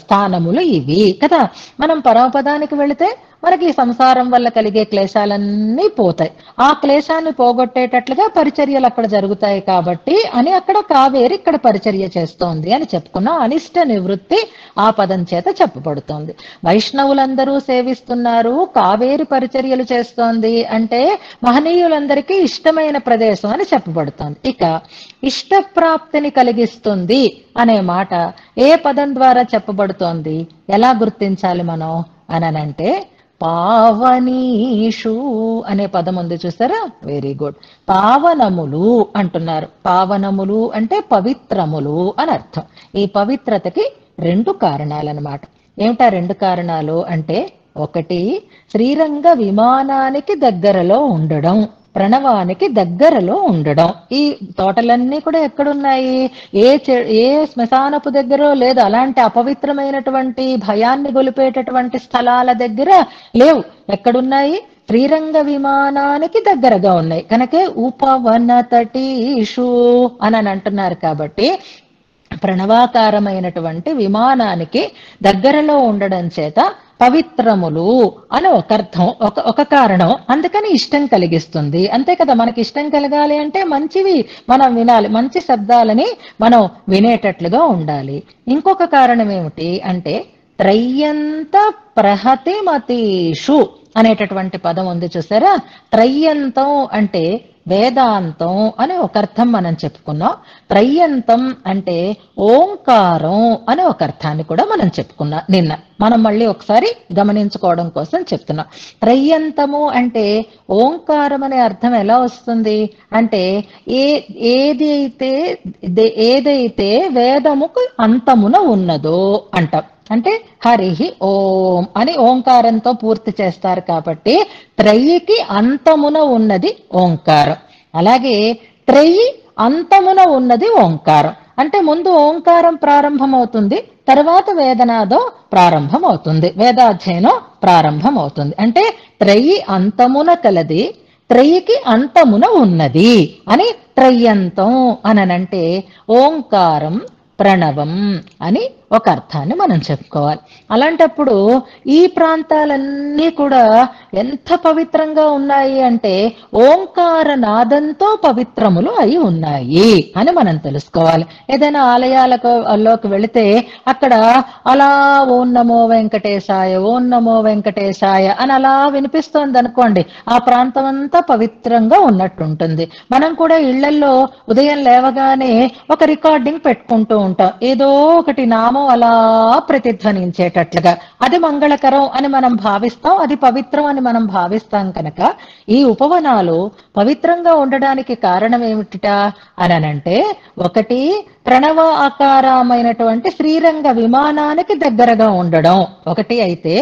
స్థానములు ఇవి కదా. మనం పరమపదానికి వెళితే మనకి ఈ సంసారం వల్ల కలిగే క్లేశాలన్నీ పోతాయి. ఆ క్లేశాన్ని పోగొట్టేటట్లుగా పరిచర్యలు అక్కడ జరుగుతాయి కాబట్టి అని అక్కడ కావేరి ఇక్కడ పరిచర్య చేస్తోంది అని చెప్పుకున్నాం. అనిష్ట నివృత్తి ఆ పదం చేత చెప్పబడుతోంది. వైష్ణవులందరూ సేవిస్తున్నారు, కావేరి పరిచర్యలు చేస్తోంది అంటే మహనీయులందరికీ ఇష్టమైన ప్రదేశం అని చెప్పబడుతోంది. ఇక ఇష్టప్రాప్తిని కలిగిస్తుంది అనే మాట ఏ పదం ద్వారా చెప్పబడుతోంది, ఎలా గుర్తించాలి మనం అంటే పావనీషు అనే పదం ఉంది చూసారా, వెరీ గుడ్. పావనములు అంటున్నారు. పావనములు అంటే పవిత్రములు అని అర్థం. ఈ పవిత్రతకి 2 కారణాలన్నమాట. ఏమిటా 2 కారణాలు అంటే, ఒకటి శ్రీరంగ విమానానికి దగ్గరలో ఉండడం, ప్రణవానికి దగ్గరలో ఉండడం. ఈ తోటలన్నీ కూడా ఎక్కడున్నాయి, ఏ శ్మశానపు దగ్గర లేదు, అలాంటి అపవిత్రమైనటువంటి భయాన్ని గొలిపేటటువంటి స్థలాల దగ్గర లేవు. ఎక్కడున్నాయి, శ్రీరంగ విమానానికి దగ్గరగా ఉన్నాయి. కనుకే ఉపవన తటీషు అని అంటున్నారు. కాబట్టి ప్రణవాకారమైనటువంటి విమానానికి దగ్గరలో ఉండడం చేత పవిత్రములు అని ఒక అర్థం, ఒక కారణం. అందుకని ఇష్టం కలిగిస్తుంది. అంతే కదా, మనకి ఇష్టం కలగాలి అంటే మంచివి మనం వినాలి, మంచి శబ్దాలని మనం వినేటట్లుగా ఉండాలి. ఇంకొక కారణం ఏమిటి అంటే త్రయ్యంత ప్రహతిమతీషు అనేటటువంటి పదం ఉంది చూసారా. త్రయ్యంతం అంటే వేదాంతం అని ఒక అర్థం మనం చెప్పుకున్నాం. త్రయ్యంతం అంటే ఓంకారం అనే ఒక అర్థాన్ని కూడా మనం చెప్పుకున్నాం నిన్న. మనం మళ్ళీ ఒకసారి గమనించుకోవడం కోసం చెప్తున్నాం. త్రయ్యంతము అంటే ఓంకారం అనే అర్థం ఎలా వస్తుంది అంటే ఏదైతే వేదముకు అంతమున ఉన్నదో అంటాం. అంటే హరిహి ఓం అని ఓంకారంతో పూర్తి చేస్తారు కాబట్టి త్రయికి అంతమున ఉన్నది ఓంకారం. అలాగే త్రయి అంతమున ఉన్నది ఓంకారం. అంటే ముందు ఓంకారం ప్రారంభమవుతుంది, తర్వాత వేదనాదం ప్రారంభం అవుతుంది, వేదాధ్యయనం ప్రారంభం అవుతుంది. అంటే త్రయి అంతమున కలది, త్రయికి అంతమున ఉన్నది అని త్రయ్యంతం అనంటే ఓంకారం ప్రణవం అని ఒక అర్థాన్ని మనం చెప్పుకోవాలి. అలాంటప్పుడు ఈ ప్రాంతాలన్నీ కూడా ఎంత పవిత్రంగా ఉన్నాయి అంటే ఓంకార నాదంతో పవిత్రములు అయి ఉన్నాయి అని మనం తెలుసుకోవాలి. ఏదైనా ఆలయాలలోకి వెళితే అక్కడ అలా ఓం నమో వెంకటేశాయ, ఓం నమో వెంకటేశాయ అని అలా వినిపిస్తోంది అనుకోండి, ఆ ప్రాంతం అంతా పవిత్రంగా ఉన్నట్టుంటుంది. మనం కూడా ఇళ్లల్లో ఉదయం లేవగానే ఒక రికార్డింగ్ పెట్టుకుంటూ ఉంటాం, ఏదో ఒకటి నామం అలా ప్రతిధ్వనించేటట్లుగా. అది మంగళకరం అని మనం భావిస్తాం, అది పవిత్రం అని మనం భావిస్తాం. కనుక ఈ ఉపవనాలు పవిత్రంగా ఉండడానికి కారణం ఏమిటిట అనంటే, ఒకటి ప్రణవ ఆకారమైనటువంటి శ్రీరంగ విమానానికి దగ్గరగా ఉండడం ఒకటి అయితే,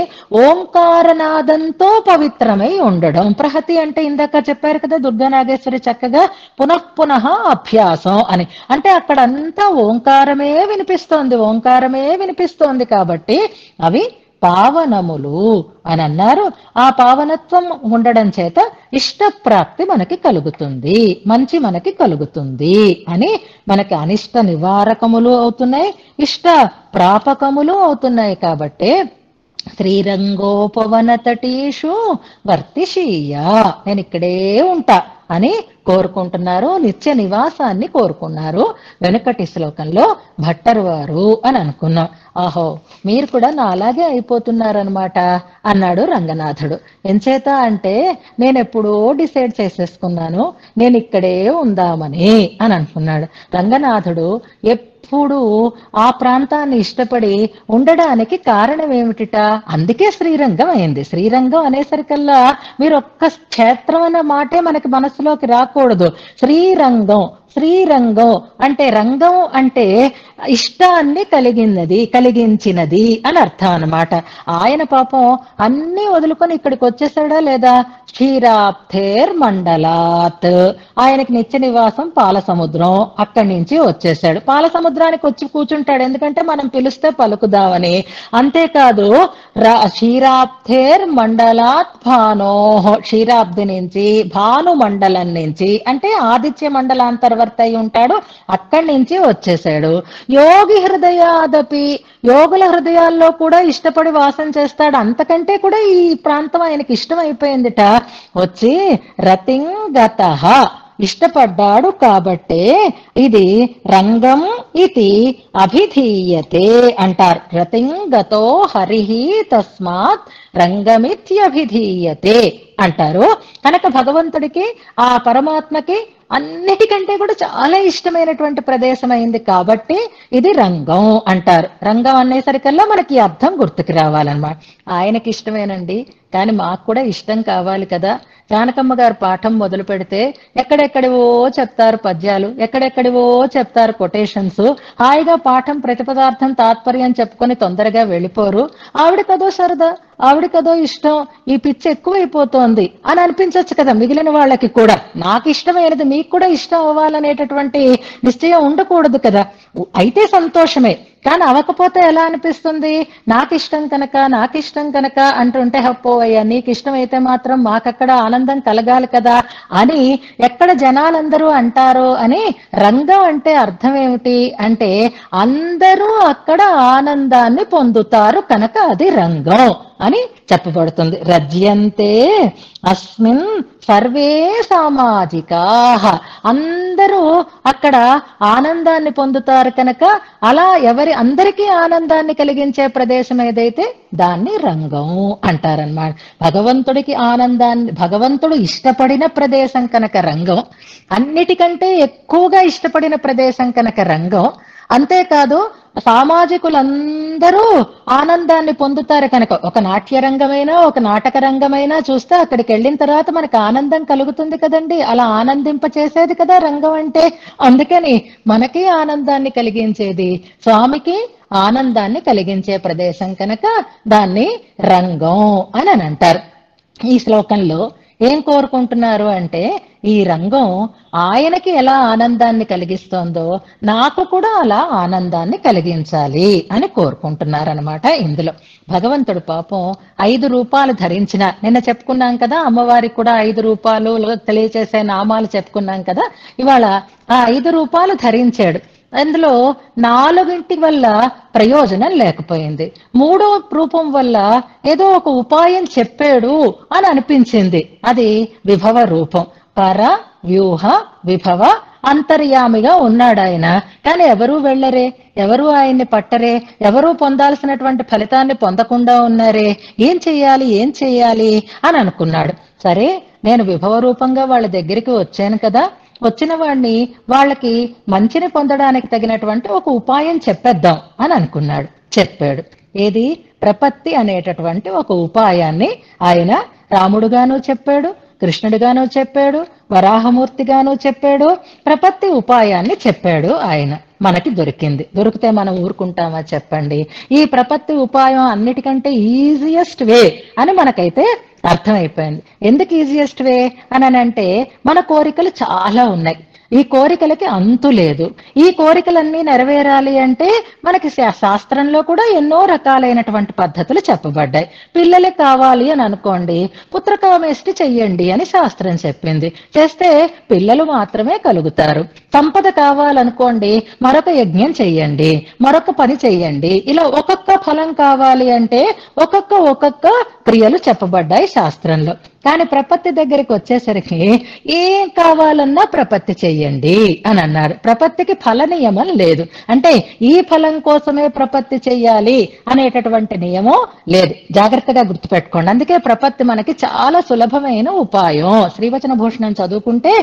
ఓంకారనాదంతో పవిత్రమై ఉండడం. ప్రహతి అంటే ఇందాక చెప్పారు కదా దుర్గానాగేశ్వరి చక్కగా పునః అభ్యాసం అని. అంటే అక్కడంతా ఓంకారమే వినిపిస్తోంది, ఓంకారమే వినిపిస్తోంది కాబట్టి అవి పావనములు అని అన్నారు. ఆ పావనత్వం ఉండడం చేత ఇష్టప్రాప్తి మనకి కలుగుతుంది, మంచి మనకి కలుగుతుంది అని. మనకి అనిష్ట నివారకములు అవుతున్నాయి, ఇష్ట ప్రాపకములు అవుతున్నాయి. కాబట్టి శ్రీరంగోపవన తటీషు వర్తిషీయ, నేను ఇక్కడే ఉంటా అని కోరుకుంటున్నారు, నిత్య నివాసాన్ని కోరుకున్నారు. వెనుకటి శ్లోకంలో భట్టరు వారు అని అనుకున్నాం. ఆహో, మీరు కూడా నా అలాగే అయిపోతున్నారనమాట అన్నాడు రంగనాథుడు. ఎంచేత అంటే నేను ఎప్పుడో డిసైడ్ చేసేసుకున్నాను, నేను ఇక్కడే ఉందామని అని అనుకున్నాడు. రంగనాథుడు ఎప్పుడూ ఆ ప్రాంతాన్ని ఇష్టపడి ఉండడానికి కారణం ఏమిటిట? అందుకే శ్రీరంగం అయింది. శ్రీరంగం అనేసరికల్లా మీరు ఒక్క క్షేత్రం అనే మాటే మనకి మనసులోకి రాకూడదు. శ్రీరంగం, శ్రీరంగం అంటే రంగం అంటే ఇష్టాన్ని కలిగించినది అని అర్థం అన్నమాట. ఆయన పాపం అన్ని వదులుకొని ఇక్కడికి వచ్చేసాడా లేదా? క్షీరాబ్ధేర్ మండలాత్, ఆయనకి నిత్య నివాసం పాలసముద్రం, అక్కడి నుంచి వచ్చేసాడు. పాలసముద్రానికి వచ్చి కూర్చుంటాడు, ఎందుకంటే మనం పిలిస్తే పలుకుదామని. అంతేకాదు క్షీరాబ్ధేర్ మండలాత్ భానో, క్షీరాబ్ది నుంచి భాను మండలం నుంచి అంటే ఆదిత్య మండలాంతర్వర్తి అయి ఉంటాడు, అక్కడి నుంచి వచ్చేసాడు. యోగి హృదయాదపి, యోగుల హృదయాల్లో కూడా ఇష్టపడి వాసం చేస్తాడు. అంతకంటే కూడా ఈ ప్రాంతం ఆయనకి ఇష్టం అయిపోయిందిట. వచ్చి రతింగతః, ఇష్టపడ్డాడు కాబట్టే ఇది రంగం ఇది అభిధీయతే అంటారు. రతింగతో హరిహి తస్మాత్ రంగమిత్యభిధీయతే అంటారు. కనుక భగవంతుడికి, ఆ పరమాత్మకి అన్నిటికంటే కూడా చాలా ఇష్టమైనటువంటి ప్రదేశం అయింది కాబట్టి ఇది రంగం అంటారు. రంగం అనేసరికల్లా మనకి ఈ అర్థం గుర్తుకు రావాలన్నమాట. ఆయనకి ఇష్టమేనండి, కానీ మాకు కూడా ఇష్టం కావాలి కదా. జానకమ్మ గారు పాఠం మొదలు పెడితే ఎక్కడెక్కడివో చెప్తారు పద్యాలు, ఎక్కడెక్కడివో చెప్తారు కొటేషన్స్. హాయిగా పాఠం ప్రతిపదార్థం తాత్పర్యం చెప్పుకొని తొందరగా వెళ్ళిపోరు. ఆవిడకదో సరదా, ఆవిడకదో ఇష్టం, ఈ పిచ్చి ఎక్కువైపోతోంది అని అనిపించవచ్చు కదా మిగిలిన వాళ్ళకి కూడా. నాకు ఇష్టమైనది మీకు కూడా ఇష్టం అవ్వాలనేటటువంటి నిశ్చయం ఉండకూడదు కదా. అయితే సంతోషమే, కానీ అవకపోతే ఎలా అనిపిస్తుంది? నాకు ఇష్టం కనుక అంటుంటే హప్పోవయ్యా, నీకు ఇష్టమైతే మాత్రం మాకక్కడ ఆనందం కలగాలి కదా అని ఎక్కడ జనాలందరూ అంటారో అని. రంగం అంటే అర్థం ఏమిటి అంటే అందరూ అక్కడ ఆనందాన్ని పొందుతారు కనుక అది రంగం అని చెప్పబడుతుంది. రజ్యంతే అస్మిన్ సర్వే సామాజికా, అందరూ అక్కడ ఆనందాన్ని పొందుతారు కనుక అలా అందరికీ ఆనందాన్ని కలిగించే ప్రదేశం ఏదైతే దాన్ని రంగం అంటారన్నమాట. భగవంతుడికి ఆనందాన్ని, భగవంతుడు ఇష్టపడిన ప్రదేశం కనుక రంగం, అన్నిటికంటే ఎక్కువగా ఇష్టపడిన ప్రదేశం కనుక రంగం. అంతేకాదు సామాజికులందరూ ఆనందాన్ని పొందుతారు కనుక, ఒక నాట్య రంగమైనా ఒక నాటక రంగమైనా చూస్తే అక్కడికి వెళ్ళిన తర్వాత మనకు ఆనందం కలుగుతుంది కదండి. అలా ఆనందింప చేసేది కదా రంగం అంటే. అందుకని మనకి ఆనందాన్ని కలిగించేది, స్వామికి ఆనందాన్ని కలిగించే ప్రదేశం కనుక దాన్ని రంగం అని అంటారు. ఈ శ్లోకంలో ఏం కోరుకుంటున్నారు అంటే, ఈ రంగం ఆయనకి ఎలా ఆనందాన్ని కలిగిస్తోందో నాకు కూడా అలా ఆనందాన్ని కలిగించాలి అని కోరుకుంటున్నారనమాట. ఇందులో భగవంతుడు పాపం 5 రూపాలు ధరించిన, నిన్న చెప్పుకున్నాం కదా, అమ్మవారికి కూడా 5 రూపాలు తెలియచేసే నామాలు చెప్పుకున్నాం కదా. ఇవాళ ఆ 5 రూపాలు ధరించాడు. అందులో 4 వల్ల ప్రయోజనం లేకపోయింది. 3వ రూపం వల్ల ఏదో ఒక ఉపాయం చెప్పాడు అని అనిపించింది. అది విభవ రూపం. పర వ్యూహ విభవ అంతర్యామిగా ఉన్నాడు ఆయన. కానీ ఎవరూ వెళ్ళరే, ఎవరూ ఆయన్ని పట్టరే, ఎవరూ పొందాల్సినటువంటి ఫలితాన్ని పొందకుండా ఉన్నారే. ఏం చెయ్యాలి అని అనుకున్నాడు. సరే, నేను విభవ రూపంగా వాళ్ళ దగ్గరికి వచ్చాను కదా, వచ్చిన వాడిని వాళ్ళకి మంచిని పొందడానికి తగినటువంటి ఒక ఉపాయం చెప్పేద్దాం అని అనుకున్నాడు. చెప్పాడు. ఏది? ప్రపత్తి అనేటటువంటి ఒక ఉపాయాన్ని ఆయన రాముడుగాను చెప్పాడు, కృష్ణుడిగాను చెప్పాడు, వరాహమూర్తిగాను చెప్పాడు. ప్రపత్తి ఉపాయాన్ని చెప్పాడు ఆయన. మనకి దొరికింది. దొరికితే మనం ఊరుకుంటామా చెప్పండి? ఈ ప్రపత్తి ఉపాయం అన్నిటికంటే ఈజియెస్ట్ వే అని మనకైతే అర్థమైపోయింది. ఎందుకు ఈజియెస్ట్ వే అని అంటే, మన కోరికలు చాలా ఉన్నాయి, ఈ కోరికలకి అంతు లేదు. ఈ కోరికలన్నీ నెరవేరాలి అంటే మనకి శాస్త్రంలో కూడా ఎన్నో రకాలైనటువంటి పద్ధతులు చెప్పబడ్డాయి. పిల్లలకి కావాలి అని అనుకోండి, పుత్రకామేష్టి చెయ్యండి అని శాస్త్రం చెప్పింది. చేస్తే పిల్లలు మాత్రమే కలుగుతారు. సంపద కావాలనుకోండి, మరొక యజ్ఞం చెయ్యండి, మరొక పని చెయ్యండి. ఇలా ఒక్కొక్క ఫలం కావాలి అంటే ఒక్కొక్క క్రియలు చెప్పబడ్డాయి శాస్త్రంలో. కానీ ప్రపత్తి దగ్గరికి వచ్చేసరికి ఏం కావాలన్నా ప్రపత్తి చెయ్యండి అని అన్నారు. ప్రపత్తికి ఫల నియమం లేదు. అంటే ఈ ఫలం కోసమే ప్రపత్తి చెయ్యాలి అనేటటువంటి నియమం లేదు. జాగ్రత్తగా గుర్తుపెట్టుకోండి. అందుకే ప్రపత్తి మనకి చాలా సులభమైన ఉపాయం. శ్రీవచన భూషణం చదువుకుంటే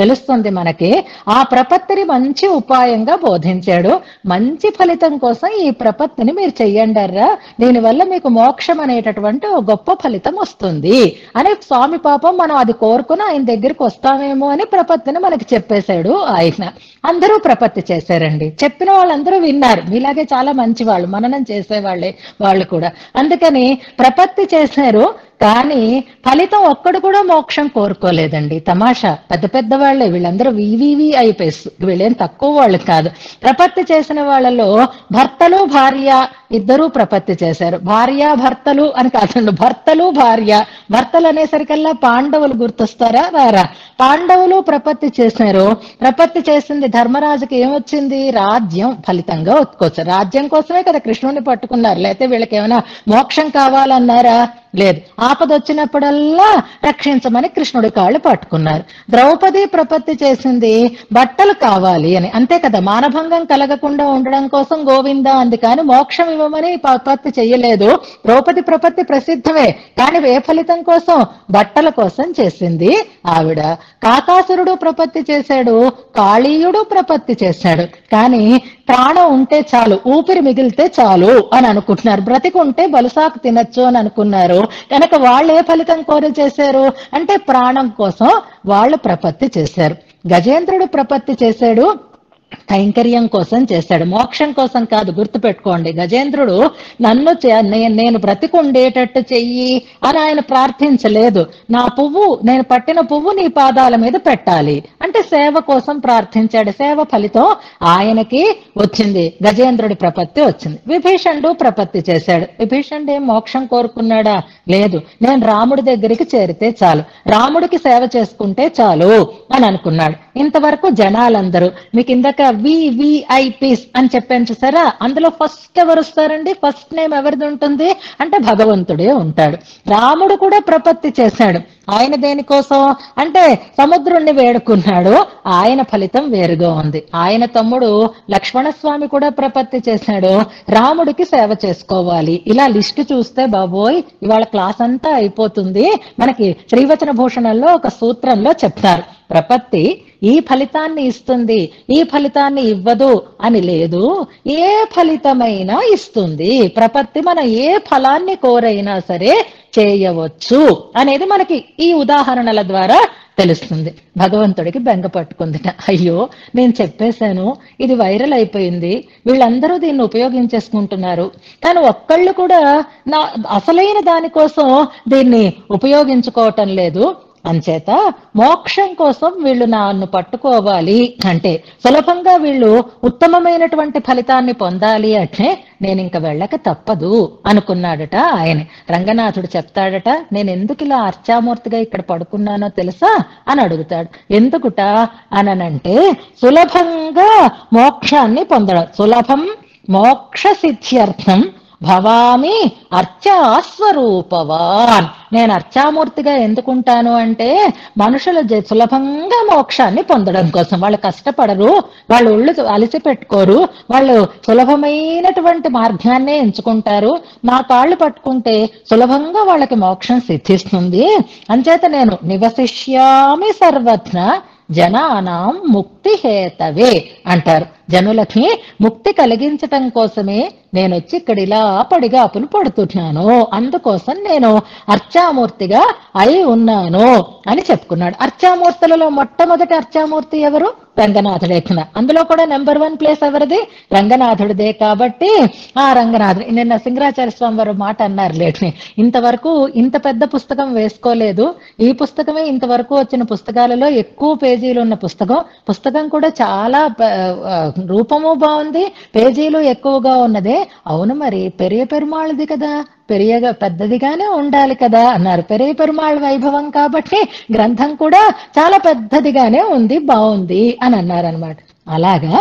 తెలుస్తుంది మనకి. ఆ ప్రపత్తిని మంచి ఉపాయంగా బోధించాడు. మంచి ఫలితం కోసం ఈ ప్రపత్తిని మీరు చెయ్యండర్రా, దీనివల్ల మీకు మోక్షం అనేటటువంటి ఒక గొప్ప ఫలితం వస్తుంది అని స్వామి పాపం మనం అది కోరుకుని ఆయన దగ్గరికి వస్తామేమో అని ప్రపత్తిని మనకి చెప్పేశాడు ఆయన. అందరూ ప్రపత్తి చేశారండి. చెప్పిన వాళ్ళందరూ విన్నారు. మీలాగే చాలా మంచి వాళ్ళు, మననం చేసేవాళ్ళే వాళ్ళు కూడా. అందుకని ప్రపత్తి చేశారు. కానీ ఫలితం ఒక్కడు కూడా మోక్షం కోరుకోలేదండి. తమాషా పెద్ద పెద్ద వాళ్ళే వీళ్ళందరూ VVIPs, వీళ్ళేం తక్కువ వాళ్ళు కాదు. ప్రపత్తి చేసిన వాళ్ళలో భర్తలు భార్య ఇద్దరూ ప్రపత్తి చేశారు. భార్య భర్తలు అని కాదండి, భర్తలు భార్య. భర్తలు అనేసరికల్లా పాండవులు గుర్తొస్తారా రారా? పాండవులు ప్రపత్తి చేశారు. ప్రపత్తి చేసింది ధర్మరాజుకి ఏమొచ్చింది? రాజ్యం ఫలితంగా ఒత్తుకోవచ్చు. రాజ్యం కోసమే కదా కృష్ణుడిని పట్టుకున్నారు. లేకపోతే వీళ్ళకి ఏమైనా మోక్షం కావాలన్నారా? లేదు. ఆపద వచ్చినప్పుడల్లా రక్షించమని కృష్ణుడి కాళ్ళు పట్టుకున్నారు. ద్రౌపది ప్రపత్తి చేసింది బట్టలు కావాలి అని, అంతే కదా. మానభంగం కలగకుండా ఉండడం కోసం గోవింద అంది, కానీ మోక్షం ఇవ్వమని ప్రపత్తి చెయ్యలేదు. ద్రౌపది ప్రపత్తి ప్రసిద్ధమే, కానీ ఏ ఫలితం కోసం? బట్టల కోసం చేసింది ఆవిడ. కాకాసురుడు ప్రపత్తి చేశాడు, కాళీయుడు ప్రపత్తి చేశాడు. కానీ ప్రాణం ఉంటే చాలు, ఊపిరి మిగిలితే చాలు అని అనుకుంటున్నారు. బ్రతికుంటే బలుసాకు తినచ్చు అని అనుకున్నారు. కనుక వాళ్ళు ఏ ఫలితం కోరి చేశారు అంటే ప్రాణం కోసం వాళ్ళు ప్రపత్తి చేశారు. గజేంద్రుడు ప్రపత్తి చేశాడు, కైంకర్యం కోసం చేశాడు, మోక్షం కోసం కాదు. గుర్తుపెట్టుకోండి. గజేంద్రుడు నన్ను నేను బ్రతికుండేటట్టు చెయ్యి అని ఆయన ప్రార్థించలేదు. నా పువ్వు, నేను పట్టిన పువ్వు నీ పాదాల మీద పెట్టాలి అంటే సేవ కోసం ప్రార్థించాడు. సేవ ఫలితం ఆయనకి వచ్చింది. గజేంద్రుడి ప్రపత్తి వచ్చింది. విభీషణుడు ప్రపత్తి చేశాడు. విభీషణుడు ఏం మోక్షం కోరుకున్నాడా? లేదు. నేను రాముడి దగ్గరికి చేరితే చాలు, రాముడికి సేవ చేసుకుంటే చాలు అని అనుకున్నాడు. ఇంతవరకు జనాలందరూ మీకు ఇందాక VVIPs అని చెప్పాను చూసారా, అందులో ఫస్ట్ ఎవరు వస్తారండి? ఫస్ట్ నేమ్ ఎవరిది ఉంటుంది అంటే భగవంతుడే ఉంటాడు. రాముడు కూడా ప్రపత్తి చేశాడు. ఆయన దేనికోసం అంటే సముద్రుణ్ణి వేడుకున్నాడు. ఆయన ఫలితం వేరుగా ఉంది. ఆయన తమ్ముడు లక్ష్మణస్వామి కూడా ప్రపత్తి చేశాడు, రాముడికి సేవ చేసుకోవాలి. ఇలా లిస్టు చూస్తే బాబోయ్ ఇవాళ క్లాస్ అంతా అయిపోతుంది. మనకి శ్రీవచన భూషణంలో ఒక సూత్రంలో చెప్తారు, ప్రపత్తి ఈ ఫలితాన్ని ఇస్తుంది, ఈ ఫలితాన్ని ఇవ్వదు అని లేదు, ఏ ఫలితమైనా ఇస్తుంది. ప్రపత్తి మన ఏ ఫలాన్ని కోరైనా సరే చేయవచ్చు అనేది మనకి ఈ ఉదాహరణల ద్వారా తెలుస్తుంది. భగవంతుడికి బెంగ పట్టుకుందిట. అయ్యో నేను చెప్పేశాను, ఇది వైరల్ అయిపోయింది, వీళ్ళందరూ దీన్ని ఉపయోగించేసుకుంటున్నారు, కానీ ఒక్కళ్ళు కూడా నా అసలైన దానికోసం దీన్ని ఉపయోగించుకోవటం లేదు. అంచేత మోక్షం కోసం వీళ్ళు నన్ను పట్టుకోవాలి అంటే, సులభంగా వీళ్ళు ఉత్తమమైనటువంటి ఫలితాన్ని పొందాలి అంటే నేను ఇంక వెళ్ళక తప్పదు అనుకున్నాడట ఆయన. రంగనాథుడు చెప్తాడట, నేను ఎందుకు ఇలా అర్చామూర్తిగా ఇక్కడ పడుకున్నానో తెలుసా అని అడుగుతాడు. ఎందుకుట అననంటే సులభంగా మోక్షాన్ని పొందడం. సులభం మోక్ష సిద్ధ్యర్థం భవామి అర్చాస్వరూపవాన్. నేను అర్చామూర్తిగా ఎందుకుంటాను అంటే మనుషులు సులభంగా మోక్షాన్ని పొందడం కోసం. వాళ్ళు కష్టపడరు, వాళ్ళు ఒళ్ళు అలసి పెట్టుకోరు, వాళ్ళు సులభమైనటువంటి మార్గాన్నే ఎంచుకుంటారు. నా కాళ్ళు పట్టుకుంటే సులభంగా వాళ్ళకి మోక్షం సిద్ధిస్తుంది. అంచేత నేను నివసిష్యామి సర్వత్ర జనానాం ముక్తి హేతవే అంటారు. జనులకి ముక్తి కలిగించటం కోసమే నేను వచ్చి ఇక్కడ ఇలా పడిగాపులు పడుతున్నాను, అందుకోసం నేను అర్చామూర్తిగా అయి ఉన్నాను అని చెప్పుకున్నాడు. అర్చామూర్తులలో మొట్టమొదటి అర్చామూర్తి ఎవరు? రంగనాథుడే. అందులో కూడా నెంబర్ 1 ప్లేస్ ఎవరిది? రంగనాథుడిదే. కాబట్టి ఆ రంగనాథుడు నిన్న సింగరాచార్య స్వామి వారు మాట అన్నారు లేట్ని, ఇంతవరకు ఇంత పెద్ద పుస్తకం వేసుకోలేదు, ఈ పుస్తకమే ఇంతవరకు వచ్చిన పుస్తకాలలో ఎక్కువ పేజీలు ఉన్న పుస్తకం. పుస్తకం కూడా చాలా రూపము బాగుంది, పేజీలు ఎక్కువగా ఉన్నదే. అవును మరి పెరియ పెరుమాళ్ళది కదా, పెద్దదిగానే ఉండాలి కదా అన్నారు. పెరియ పెరుమాళ్ వైభవం కాబట్టి గ్రంథం కూడా చాలా పెద్దదిగానే ఉంది, బాగుంది అని అన్నారనమాట. అలాగా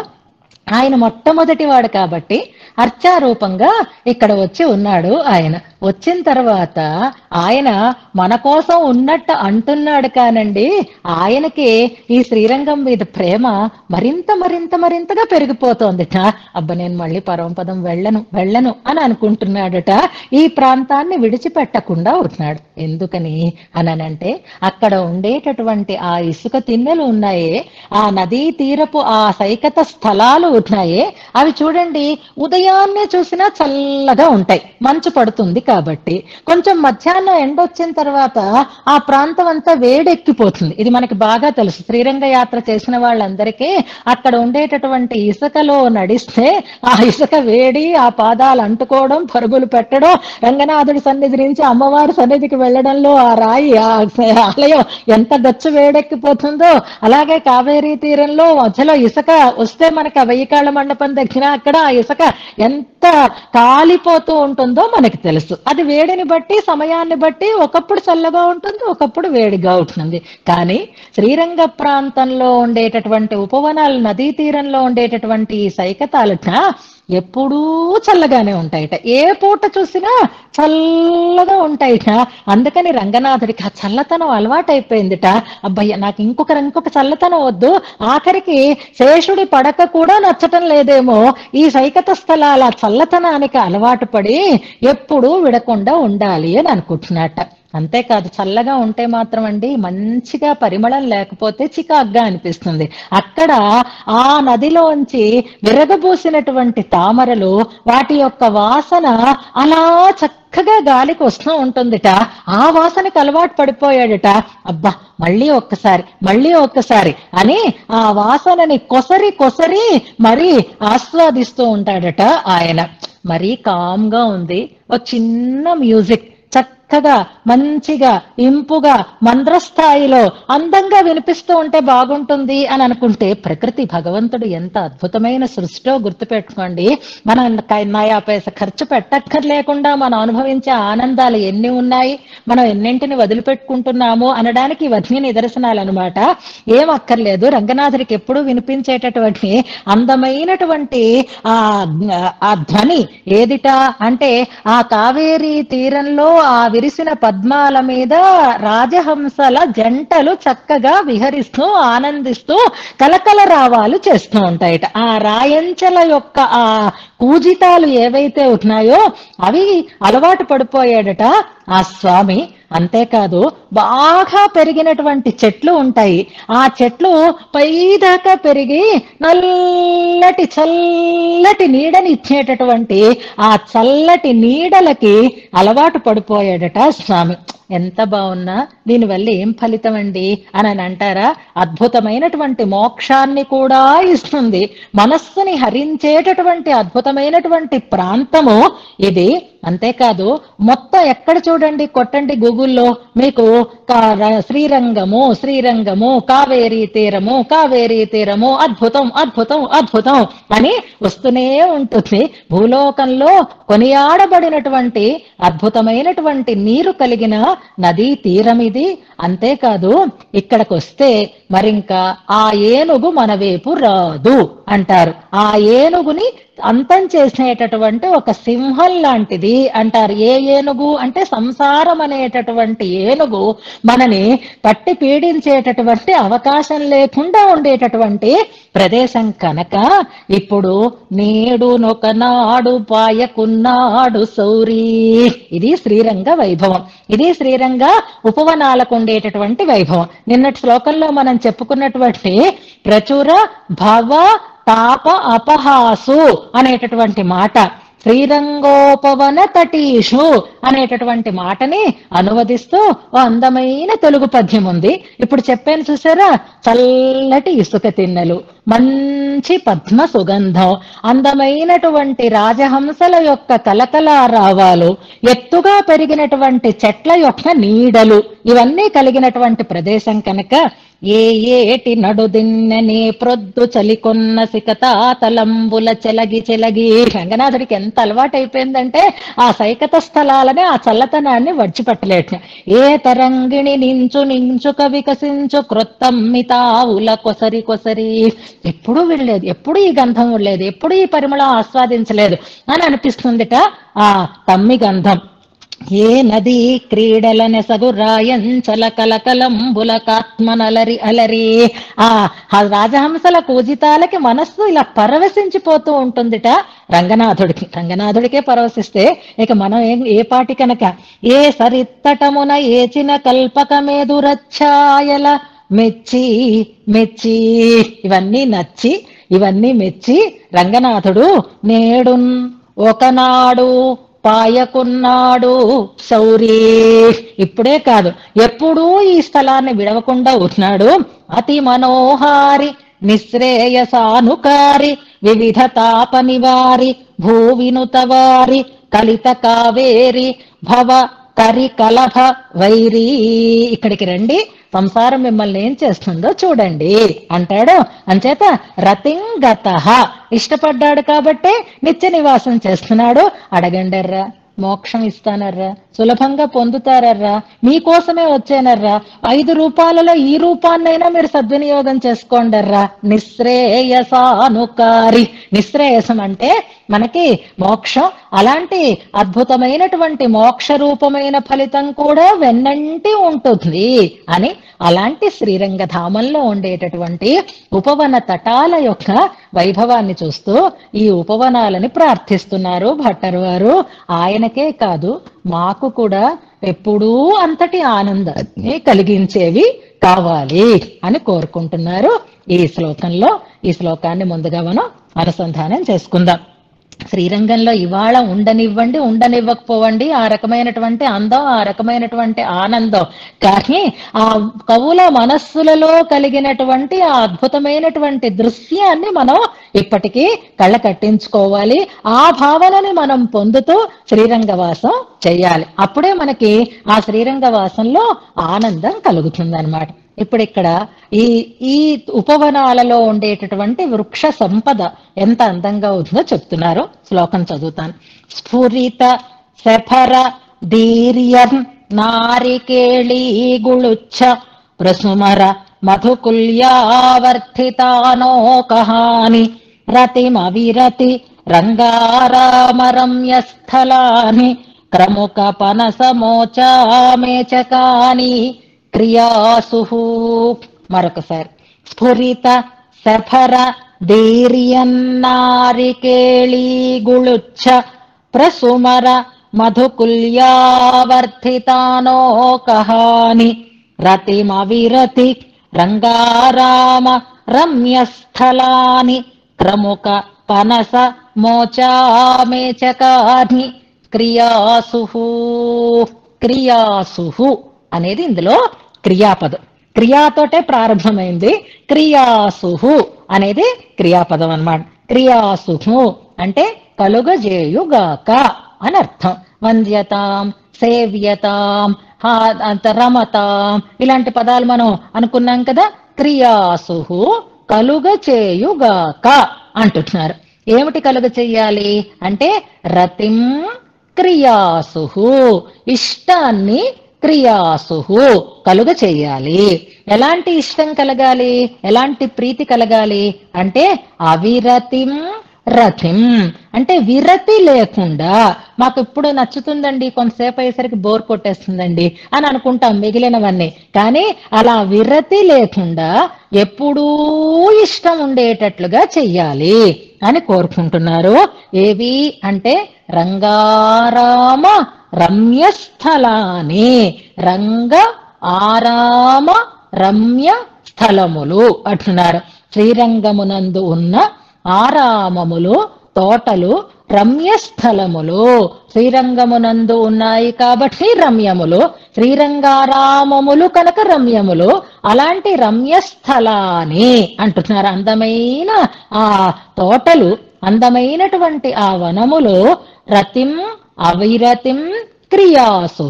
ఆయన మొట్టమొదటి వాడు కాబట్టి అర్చారూపంగా ఇక్కడ వచ్చి ఉన్నాడు ఆయన. వచ్చిన తర్వాత ఆయన మన కోసం ఉన్నట్టు అంటున్నాడు కానండి, ఆయనకి ఈ శ్రీరంగం మీద ప్రేమ మరింతగా పెరిగిపోతోందిట. అబ్బ నేను మళ్ళీ పరమపదం వెళ్ళను అని అనుకుంటున్నాడట. ఈ ప్రాంతాన్ని విడిచిపెట్టకుండా ఉంటున్నాడు. ఎందుకని అనంటే అక్కడ ఉండేటటువంటి ఆ ఇసుక తిన్నెలు ఉన్నాయే, ఆ నదీ తీరపు ఆ సైకత స్థలాలు ఉన్నాయే, అవి చూడండి ఉదయాన్నే చూసినా చల్లగా ఉంటాయి, మంచు పడుతుంది కాబట్టి. కొంచెం మధ్యాహ్నం ఎండ వచ్చిన తర్వాత ఆ ప్రాంతం అంతా వేడెక్కిపోతుంది. ఇది మనకి బాగా తెలుసు. శ్రీరంగ యాత్ర చేసిన వాళ్ళందరికీ అక్కడ ఉండేటటువంటి ఇసుకలో నడిస్తే ఆ ఇసుక వేడి, ఆ పాదాలు అంటుకోవడం, పరుగులు పెట్టడం, రంగనాథుడి సన్నిధి నుంచి అమ్మవారి సన్నిధికి వెళ్ళడంలో ఆ రాయి, ఆ ఆలయం ఎంత గచ్చు వేడెక్కిపోతుందో, అలాగే కావేరీ తీరంలో మధ్యలో ఇసుక వస్తే మనకి ఆ వెయ్యి కాళ్ళ మండపం దగ్గర అక్కడ ఆ ఇసుక ఎంత కాలిపోతూ ఉంటుందో మనకి తెలుసు. అది వేడిని బట్టి, సమయాన్ని బట్టి ఒకప్పుడు చల్లగా ఉంటుంది, ఒకప్పుడు వేడిగా ఉంటుంది. కానీ శ్రీరంగ ప్రాంతంలో ఉండేటటువంటి ఉపవనాలు, నదీ తీరంలో ఉండేటటువంటి ఈ సైకతాలట ఎప్పుడూ చల్లగానే ఉంటాయిట. ఏ పూట చూసినా చల్లగా ఉంటాయిట. అందుకని రంగనాథుడికి ఆ చల్లతనం అలవాటైపోయిందిట. అబ్బయ్య నాకు ఇంకొక చల్లతనం వద్దు, ఆఖరికి శేషుడి పడక కూడా నచ్చటం లేదేమో, ఈ సైకత స్థలాల చల్లతనానికి అలవాటు పడి ఎప్పుడూ విడకుండా ఉండాలి అని అనుకుంటున్నట్ట. అంతేకాదు, చల్లగా ఉంటే మాత్రం అండి మంచిగా పరిమళం లేకపోతే చికాగ్గా అనిపిస్తుంది. అక్కడ ఆ నదిలోంచి విరగబూసినటువంటి తామరలు, వాటి యొక్క వాసన అలా చక్కగా గాలికి వస్తూ ఉంటుందిట. ఆ వాసనకి అలవాటు పడిపోయాడట. అబ్బా మళ్ళీ ఒక్కసారి అని ఆ వాసనని కొసరి మరీ ఆస్వాదిస్తూ ఉంటాడట ఆయన. మరీ కామ్గా ఉంది, ఒక చిన్న మ్యూజిక్ చక్కగా మంచిగా ఇంపుగా మంద్రస్థాయిలో అందంగా వినిపిస్తూ ఉంటే బాగుంటుంది అని అనుకుంటే, ప్రకృతి భగవంతుడు ఎంత అద్భుతమైన సృష్టిలో గుర్తుపెట్టుకోండి. మనం నయా పైస ఖర్చు పెట్టక్కర్లేకుండా మనం అనుభవించే ఆనందాలు ఎన్ని ఉన్నాయి, మనం ఎన్నింటిని వదిలిపెట్టుకుంటున్నాము అనడానికి ఇవన్నీ నిదర్శనాలు అనమాట. ఏం అక్కర్లేదు, రంగనాథుడికి ఎప్పుడూ వినిపించేటటువంటి అందమైనటువంటి ఆ ధ్వని ఏదిట అంటే, ఆ కావేరీ తీరంలో ఆ విరిసిన పద్మాల మీద రాజహంసల జంటలు చక్కగా విహరిస్తూ ఆనందిస్తూ కలకల రావాలు చేస్తూ ఉంటాయట. ఆ రాయంచల యొక్క ఆ కూజితాలు ఏవైతే ఉన్నాయో అవి అలవాటు పడిపోయాడట ఆ స్వామి. అంతేకాదు, బాగా పెరిగినటువంటి చెట్లు ఉంటాయి. ఆ చెట్లు పైదాకా పెరిగి చల్లటి నీడని ఇచ్చేటటువంటి ఆ చల్లటి నీడలకి అలవాటు పడిపోయాడట స్వామి. ఎంత బాగున్నా దీనివల్ల ఏం ఫలితం అండి అని అంటారా? అద్భుతమైనటువంటి మోక్షాన్ని కూడా ఇస్తుంది. మనస్సుని హరించేటటువంటి అద్భుతమైనటువంటి ప్రాంతము ఇది. అంతేకాదు, మొత్తం ఎక్కడ చూడండి, కొట్టండి గూగుల్లో, మీకు శ్రీరంగము కావేరీ తీరము అద్భుతం అని వస్తూనే ఉంటుంది. భూలోకంలో కొనియాడబడినటువంటి అద్భుతమైనటువంటి నీరు కలిగిన నదీ తీరం ఇది. అంతేకాదు, ఇక్కడికి వస్తే మరింకా ఆ ఏనుగు మన వైపు రాదు అంటారు. ఆ ఏనుగుని అంతం చేసేటటువంటి ఒక సింహం లాంటిది అంటారు. ఏ ఏనుగు అంటే సంసారం అనేటటువంటి ఏనుగు మనని పట్టి పీడించేటటువంటి అవకాశం లేకుండా ఉండేటటువంటి ప్రదేశం కనుక, ఇప్పుడు నేడునొకనాడు పాయకున్నాడు సౌరీ. ఇది శ్రీరంగ వైభవం. ఇది శ్రీరంగ ఉపవనాలకు ఉండేటటువంటి వైభవం. నిన్నటి శ్లోకంలో మనం చెప్పుకున్నటువంటి ప్రచుర భవ తాప అపహాసు అనేటటువంటి మాట, శ్రీరంగోపవన తటీషు అనేటటువంటి మాటని అనువదిస్తూ ఓ అందమైన తెలుగు పద్యం ఉంది. ఇప్పుడు చెప్పాను చూసారా, చల్లటి ఇసుక తిన్నెలు, మంచి పద్మ సుగంధం, అందమైనటువంటి రాజహంసల యొక్క కలకలారావాలు, ఎత్తుగా పెరిగినటువంటి చెట్ల యొక్క నీడలు, ఇవన్నీ కలిగినటువంటి ప్రదేశం కనుక ఏ ఏటి నడుదిన్ననే ప్రొద్దు చలికొన్న సికతాతలంబుల చెలగి రంగనాథుడికి ఎంత అలవాటైపోయిందంటే ఆ సైకత స్థలాలని, ఆ చల్లతనాన్ని వడిచిపెట్టలేట. ఏ తరంగిణి నించుక వికసించు క్రొత్తమ్మితావుల కొసరి ఎప్పుడూ వెళ్ళలేదు, ఎప్పుడు ఈ గంధం వెళ్ళలేదు, ఎప్పుడు ఈ పరిమళం ఆస్వాదించలేదు అని అనిపిస్తుందిట ఆ తమ్మి గంధం. ఏ నదీ క్రీడలనెసగు రాయంచల కలకలంబులకాత్మనలరి అలరి. ఆ రాజహంసల కూజితాలకి మనస్సు ఇలా పరవశించిపోతూ ఉంటుందిట రంగనాథుడికే పరవశిస్తే ఇక మనం ఏ పాటి కనుక. ఏ సరిత్తటమున ఏచిన కల్పకమేదురచ్చాయల మెచ్చి మెచ్చి ఇవన్నీ నచ్చి ఇవన్నీ మెచ్చి రంగనాథుడు నేడున్ ఒకనాడు పాయకున్నాడు శౌరీ. ఇప్పుడే కాదు ఎప్పుడూ ఈ స్థలాన్ని విడవకుండా ఉన్నాడు. అతి మనోహారి నిశ్రేయసానుకారి వివిధ తాప నివారి భూవినుతవారి కలిత కావేరి భవ కరి కలభ వైరీ. ఇక్కడికి రండి, సంసారం మిమ్మల్ని ఏం చేస్తుందో చూడండి అంటాడు. అంచేత రతింగత ఇష్టపడ్డాడు కాబట్టే నిత్య నివాసం చేస్తున్నాడు. అడగండర్రా, మోక్షం ఇస్తానర్రా, సులభంగా పొందుతారర్రా, మీకోసమే వచ్చానర్రా, 5 రూపాయలలో ఈ రూపాన్నైనా మీరు సద్వినియోగం చేసుకోండర్రా. నిశ్రేయసానుకారి, నిశ్రేయసం అంటే మనకి మోక్షం, అలాంటి అద్భుతమైనటువంటి మోక్ష రూపమైన ఫలితం కూడా వెన్నంటి ఉంటుంది అని అలాంటి శ్రీరంగధామంలో ఉండేటటువంటి ఉపవన తటాల యొక్క వైభవాన్ని చూస్తూ ఈ ఉపవనాలని ప్రార్థిస్తున్నారు భట్టరు వారు. ఆయనకే కాదు మాకు కూడా ఎప్పుడూ అంతటి ఆనందాన్ని కలిగించేవి కావాలి అని కోరుకుంటున్నారు ఈ శ్లోకంలో. ఈ శ్లోకాన్ని ముందుగా మనం అనుసంధానం చేసుకుందాం. శ్రీరంగంలో ఇవాళ ఉండనివ్వండి, ఉండనివ్వకపోవండి, ఆ రకమైనటువంటి అందం, ఆ రకమైనటువంటి ఆనందం, కానీ ఆ కవుల మనస్సులలో కలిగినటువంటి ఆ అద్భుతమైనటువంటి దృశ్యాన్ని మనం ఇప్పటికీ కళ్ళ కట్టించుకోవాలి. ఆ భావనని మనం పొందుతూ శ్రీరంగవాసం చెయ్యాలి. అప్పుడే మనకి ఆ శ్రీరంగవాసంలో ఆనందం కలుగుతుందన్నమాట. ఇప్పుడు ఇక్కడ ఈ ఉపవనాలలో ఉండేటటువంటి వృక్ష సంపద ఎంత అందంగా ఉందో చెప్తున్నారు. శ్లోకం చదువుతాను. స్ఫురిత శఫర దీర్యన్ నారికేళీ గుళుచ్ఛ ప్రసుమర మధుకుల్యావర్ధితానోకహాని రతిమవిరతి రంగారామరమ్యస్థలాని క్రముక పనసమోచామేచకాని క్రియాసు. మరొకసారి. స్ఫురిత సఫర దీర్యన్నారికేళీ గుళుచ్ఛ ప్రసుమర మధుకుల్యావర్ధితానోకహాని రతిమవిరతి రంగారామ రమ్యస్థలాని క్రముక పనస మోచామేచకాని క్రియాసు. క్రియాసు అనేది ఇందులో క్రియాపదం, క్రియాతోటే ప్రారంభమైంది. క్రియాసు అనేది క్రియాపదం అన్నమాట. క్రియాసు అంటే కలుగజేయుగాక అని అర్థం. వంద్యతాం, సేవ్యతాం, రమతాం ఇలాంటి పదాలు మనం అనుకున్నాం కదా. క్రియాసు కలుగచేయుగాక అంటున్నారు. ఏమిటి కలుగ చెయ్యాలి అంటే రతిం క్రియాసు, ఇష్టాన్ని క్రియాసు కలుగ చెయ్యాలి. ఎలాంటి ఇష్టం కలగాలి, ఎలాంటి ప్రీతి కలగాలి అంటే అవిరతిం రతిం అంటే విరతి లేకుండా. మాకు ఇప్పుడు నచ్చుతుందండి, కొంతసేపు అయ్యేసరికి బోర్ కొట్టేస్తుందండి అని అనుకుంటాం మిగిలినవన్నీ, కానీ అలా విరతి లేకుండా ఎప్పుడూ ఇష్టం ఉండేటట్లుగా చెయ్యాలి అని కోరుకుంటున్నారు. ఏవి అంటే రంగారామ రమ్యస్థలాని, రంగ ఆరామ రమ్య స్థలములు అంటున్నారు. శ్రీరంగమునందు ఉన్న ఆరామములు, తోటలు, రమ్యస్థలములు శ్రీరంగమునందు ఉన్నాయి కాబట్టి రమ్యములు, శ్రీరంగారామములు కనుక రమ్యములు. అలాంటి రమ్యస్థలాని అంటున్నారు. అందమైన ఆ తోటలు, అందమైనటువంటి ఆ వనములు రతిం అవిరతిం క్రియాసు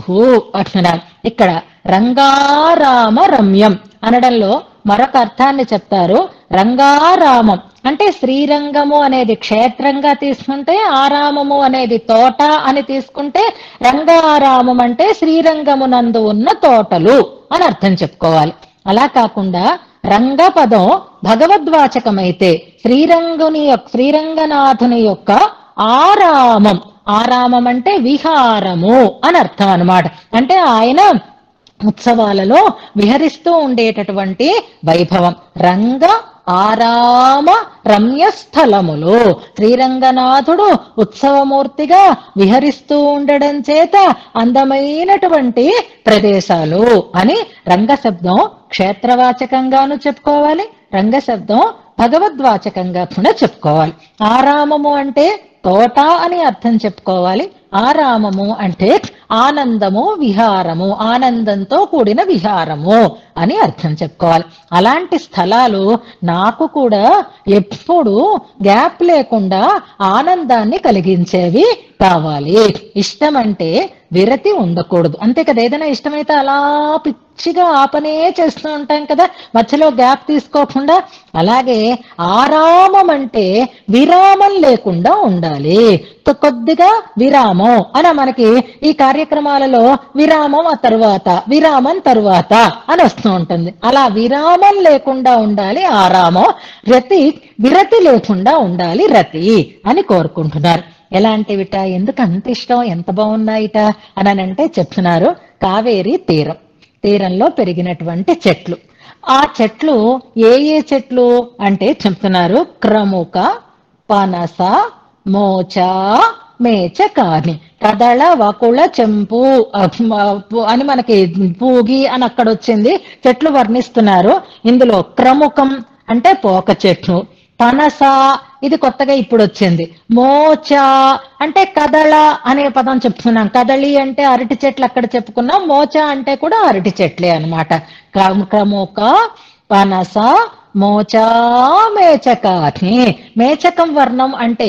అంటున్నారు. ఇక్కడ రంగారామ రమ్యం అనడంలో మరొక అర్థాన్ని చెప్తారు. రంగారామం అంటే శ్రీరంగము అనేది క్షేత్రంగా తీసుకుంటే, ఆరామము అనేది తోట అని తీసుకుంటే, రంగారామం అంటే శ్రీరంగమునందు ఉన్న తోటలు అని అర్థం చెప్పుకోవాలి. అలా కాకుండా రంగపదం భగవద్వాచకమైతే శ్రీరంగనాథుని యొక్క ఆరామం, ఆరామం అంటే విహారము అని అర్థం అన్నమాట. అంటే ఆయన ఉత్సవాలలో విహరిస్తూ ఉండేటటువంటి వైభవం. రంగ ఆరామ రమ్యస్థలములు, శ్రీరంగనాథుడు ఉత్సవమూర్తిగా విహరిస్తూ ఉండడం చేత అందమైనటువంటి ప్రదేశాలు అని రంగ శబ్దం క్షేత్రవాచకంగాను చెప్పుకోవాలి, రంగ శబ్దం భగవద్వాచకంగా కూడా చెప్పుకోవాలి. ఆరామము అంటే తోట అని అర్థం చెప్పుకోవాలి, ఆరామము అంటే ఆనందము, విహారము, ఆనందంతో కూడిన విహారము అని అర్థం చెప్పుకోవాలి. అలాంటి స్థలాలు నాకు కూడా ఎప్పుడు గ్యాప్ లేకుండా ఆనందాన్ని కలిగించేవి కావాలి. ఇష్టం అంటే విరతి ఉండకూడదు, అంతే కదా. ఏదైనా ఇష్టమైతే అలా పిచ్చిగా ఆపనే చేస్తూ ఉంటాం కదా, మధ్యలో గ్యాప్ తీసుకోకుండా. అలాగే ఆరామం అంటే విరామం లేకుండా ఉండాలి. కొద్దిగా విరామం అని మనకి ఈ కార్యక్రమాలలో విరామం ఆ తరువాత, విరామం తరువాత అని వస్తూ ఉంటుంది. అలా విరామం లేకుండా ఉండాలి ఆరామం, విరతి లేకుండా ఉండాలి రతి అని కోరుకుంటున్నారు. ఎలాంటివిట, ఎందుకు అంత ఇష్టం, ఎంత బాగున్నాయిట అని అంటే చెప్తున్నారు. కావేరీ తీరంలో పెరిగినటువంటి చెట్లు. ఆ చెట్లు ఏ ఏ చెట్లు అంటే చెప్తున్నారు. క్రముక, పనస, మోచ, మేచకాని, కదళ, వకుళ, చెంపు అని మనకి పూగి అని అక్కడ వచ్చింది. చెట్లు వర్ణిస్తున్నారు. ఇందులో క్రముకం అంటే పోక చెట్లు, పనస ఇది కొత్తగా ఇప్పుడు వచ్చింది, మోచ అంటే కదళ అనే పదం చెప్తున్నాం. కదళి అంటే అరటి చెట్లు అక్కడ చెప్పుకున్నాం, మోచ అంటే కూడా అరటి చెట్లే అనమాట. క్రముక, పనస, మోచ, మేచకాని. మేచకం వర్ణం అంటే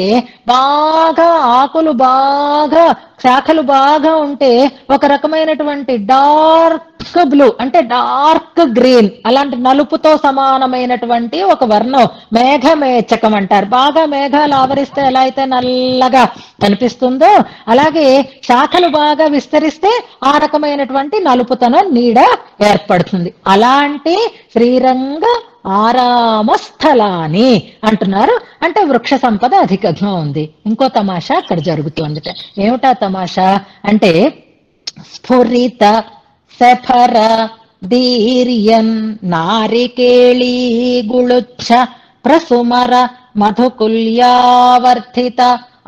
బాగా ఆకులు బాగా శాఖలు బాగా ఉంటే ఒక రకమైనటువంటి డార్క్ బ్లూ అంటే డార్క్ గ్రీన్, అలాంటి నలుపుతో సమానమైనటువంటి ఒక వర్ణం మేఘమేచకం అంటారు. బాగా మేఘాలు ఆవరిస్తే ఎలా అయితే నల్లగా కనిపిస్తుందో అలాగే శాఖలు బాగా విస్తరిస్తే ఆ రకమైనటువంటి నలుపుతనం నీడ ఏర్పడుతుంది. అలాంటి శ్రీరంగ ఆరామ స్థలాన్ని అంటున్నారు. అంటే వృక్ష సంపద అధికంగా ఉంది. ఇంకో తమాషా అక్కడ జరుగుతుంది. ఏమిటా తమాషా అంటే స్ఫురిత సఫర దీర్యన్ నారికేళీ గుళుచ్ఛ ప్రసుమర మధుకుల్యావర్ధిత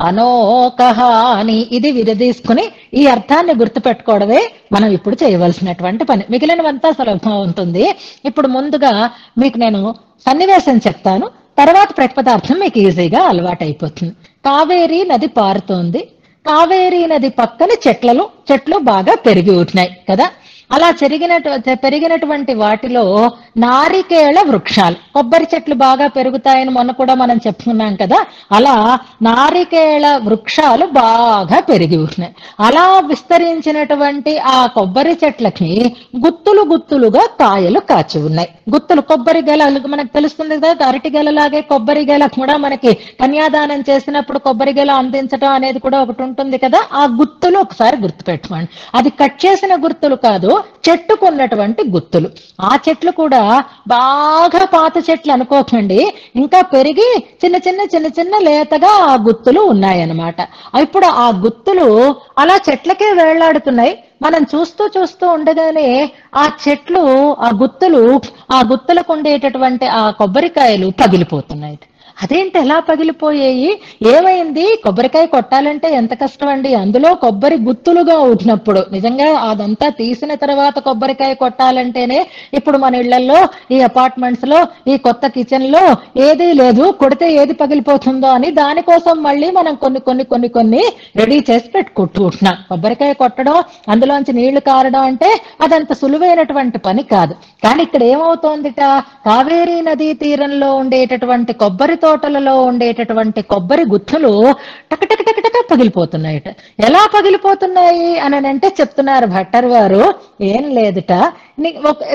అనోకహాని. ఇది విడదీసుకుని ఈ అర్థాన్ని గుర్తుపెట్టుకోవడమే మనం ఇప్పుడు చేయవలసినటువంటి పని. మిగిలినవంతా సులభం ఉంటుంది. ఇప్పుడు ముందుగా మీకు నేను సన్నివేశం చెప్తాను, తర్వాత ప్రతిపదార్థం మీకు ఈజీగా అలవాటు అయిపోతుంది. కావేరీ నది పారుతోంది. కావేరీ నది పక్కన చెట్లు బాగా పెరిగి ఉంటున్నాయి కదా. అలా పెరిగినటువంటి వాటిలో నారికేళ వృక్షాలు, కొబ్బరి చెట్లు బాగా పెరుగుతాయని మొన్న కూడా మనం చెప్పుకున్నాం కదా. అలా నారికేళ వృక్షాలు బాగా పెరిగి ఉన్నాయి. అలా విస్తరించినటువంటి ఆ కొబ్బరి చెట్లకి గుత్తులుగా కాయలు కాచి ఉన్నాయి. గుత్తులు కొబ్బరి గెలలు మనకు తెలుస్తుంది కదా, అరటి గెలలాగే కొబ్బరి గెల కూడా మనకి కన్యాదానం చేసినప్పుడు కొబ్బరి గెల అందించడం అనేది కూడా ఒకటి ఉంటుంది కదా. ఆ గుత్తులు ఒకసారి గుర్తుపెట్టుకోండి. అది కట్ చేసిన గుర్తులు కాదు, చెట్టుకున్నటువంటి గుత్తులు. ఆ చెట్లు కూడా బాగా పాత చెట్లు అనుకోకండి, ఇంకా పెరిగి చిన్న చిన్న లేతగా ఆ గుత్తులు ఉన్నాయన్నమాట. ఇప్పుడు ఆ గుత్తులు అలా చెట్లకే వేళ్లాడుతున్నాయి. మనం చూస్తూ ఉండగానే ఆ చెట్లు ఆ గుత్తులకు ఉండేటటువంటి ఆ కొబ్బరికాయలు పగిలిపోతున్నాయి. అదేంటి ఎలా పగిలిపోయాయి, ఏమైంది? కొబ్బరికాయ కొట్టాలంటే ఎంత కష్టం అండి, అందులో కొబ్బరి గుత్తులుగా ఉంటున్నప్పుడు. నిజంగా అదంతా తీసిన తర్వాత కొబ్బరికాయ కొట్టాలంటేనే ఇప్పుడు మన ఇళ్లలో ఈ అపార్ట్మెంట్స్ లో ఈ కొత్త కిచెన్ లో ఏదీ లేదు, కొడితే ఏది పగిలిపోతుందో అని దానికోసం మళ్ళీ మనం కొన్ని రెడీ చేసి పెట్టుకుంటున్నాం. కొబ్బరికాయ కొట్టడం, అందులోంచి నీళ్లు కారడం అంటే అదంత సులువైనటువంటి పని కాదు. కానీ ఇక్కడ ఏమవుతోందిట, కావేరీ నదీ తీరంలో ఉండేటటువంటి కొబ్బరి తోటలలో ఉండేటటువంటి కొబ్బరి గుత్తులు టక పగిలిపోతున్నాయట. ఎలా పగిలిపోతున్నాయి అని అంటే చెప్తున్నారు భట్టర్ వారు, ఏం లేదుట,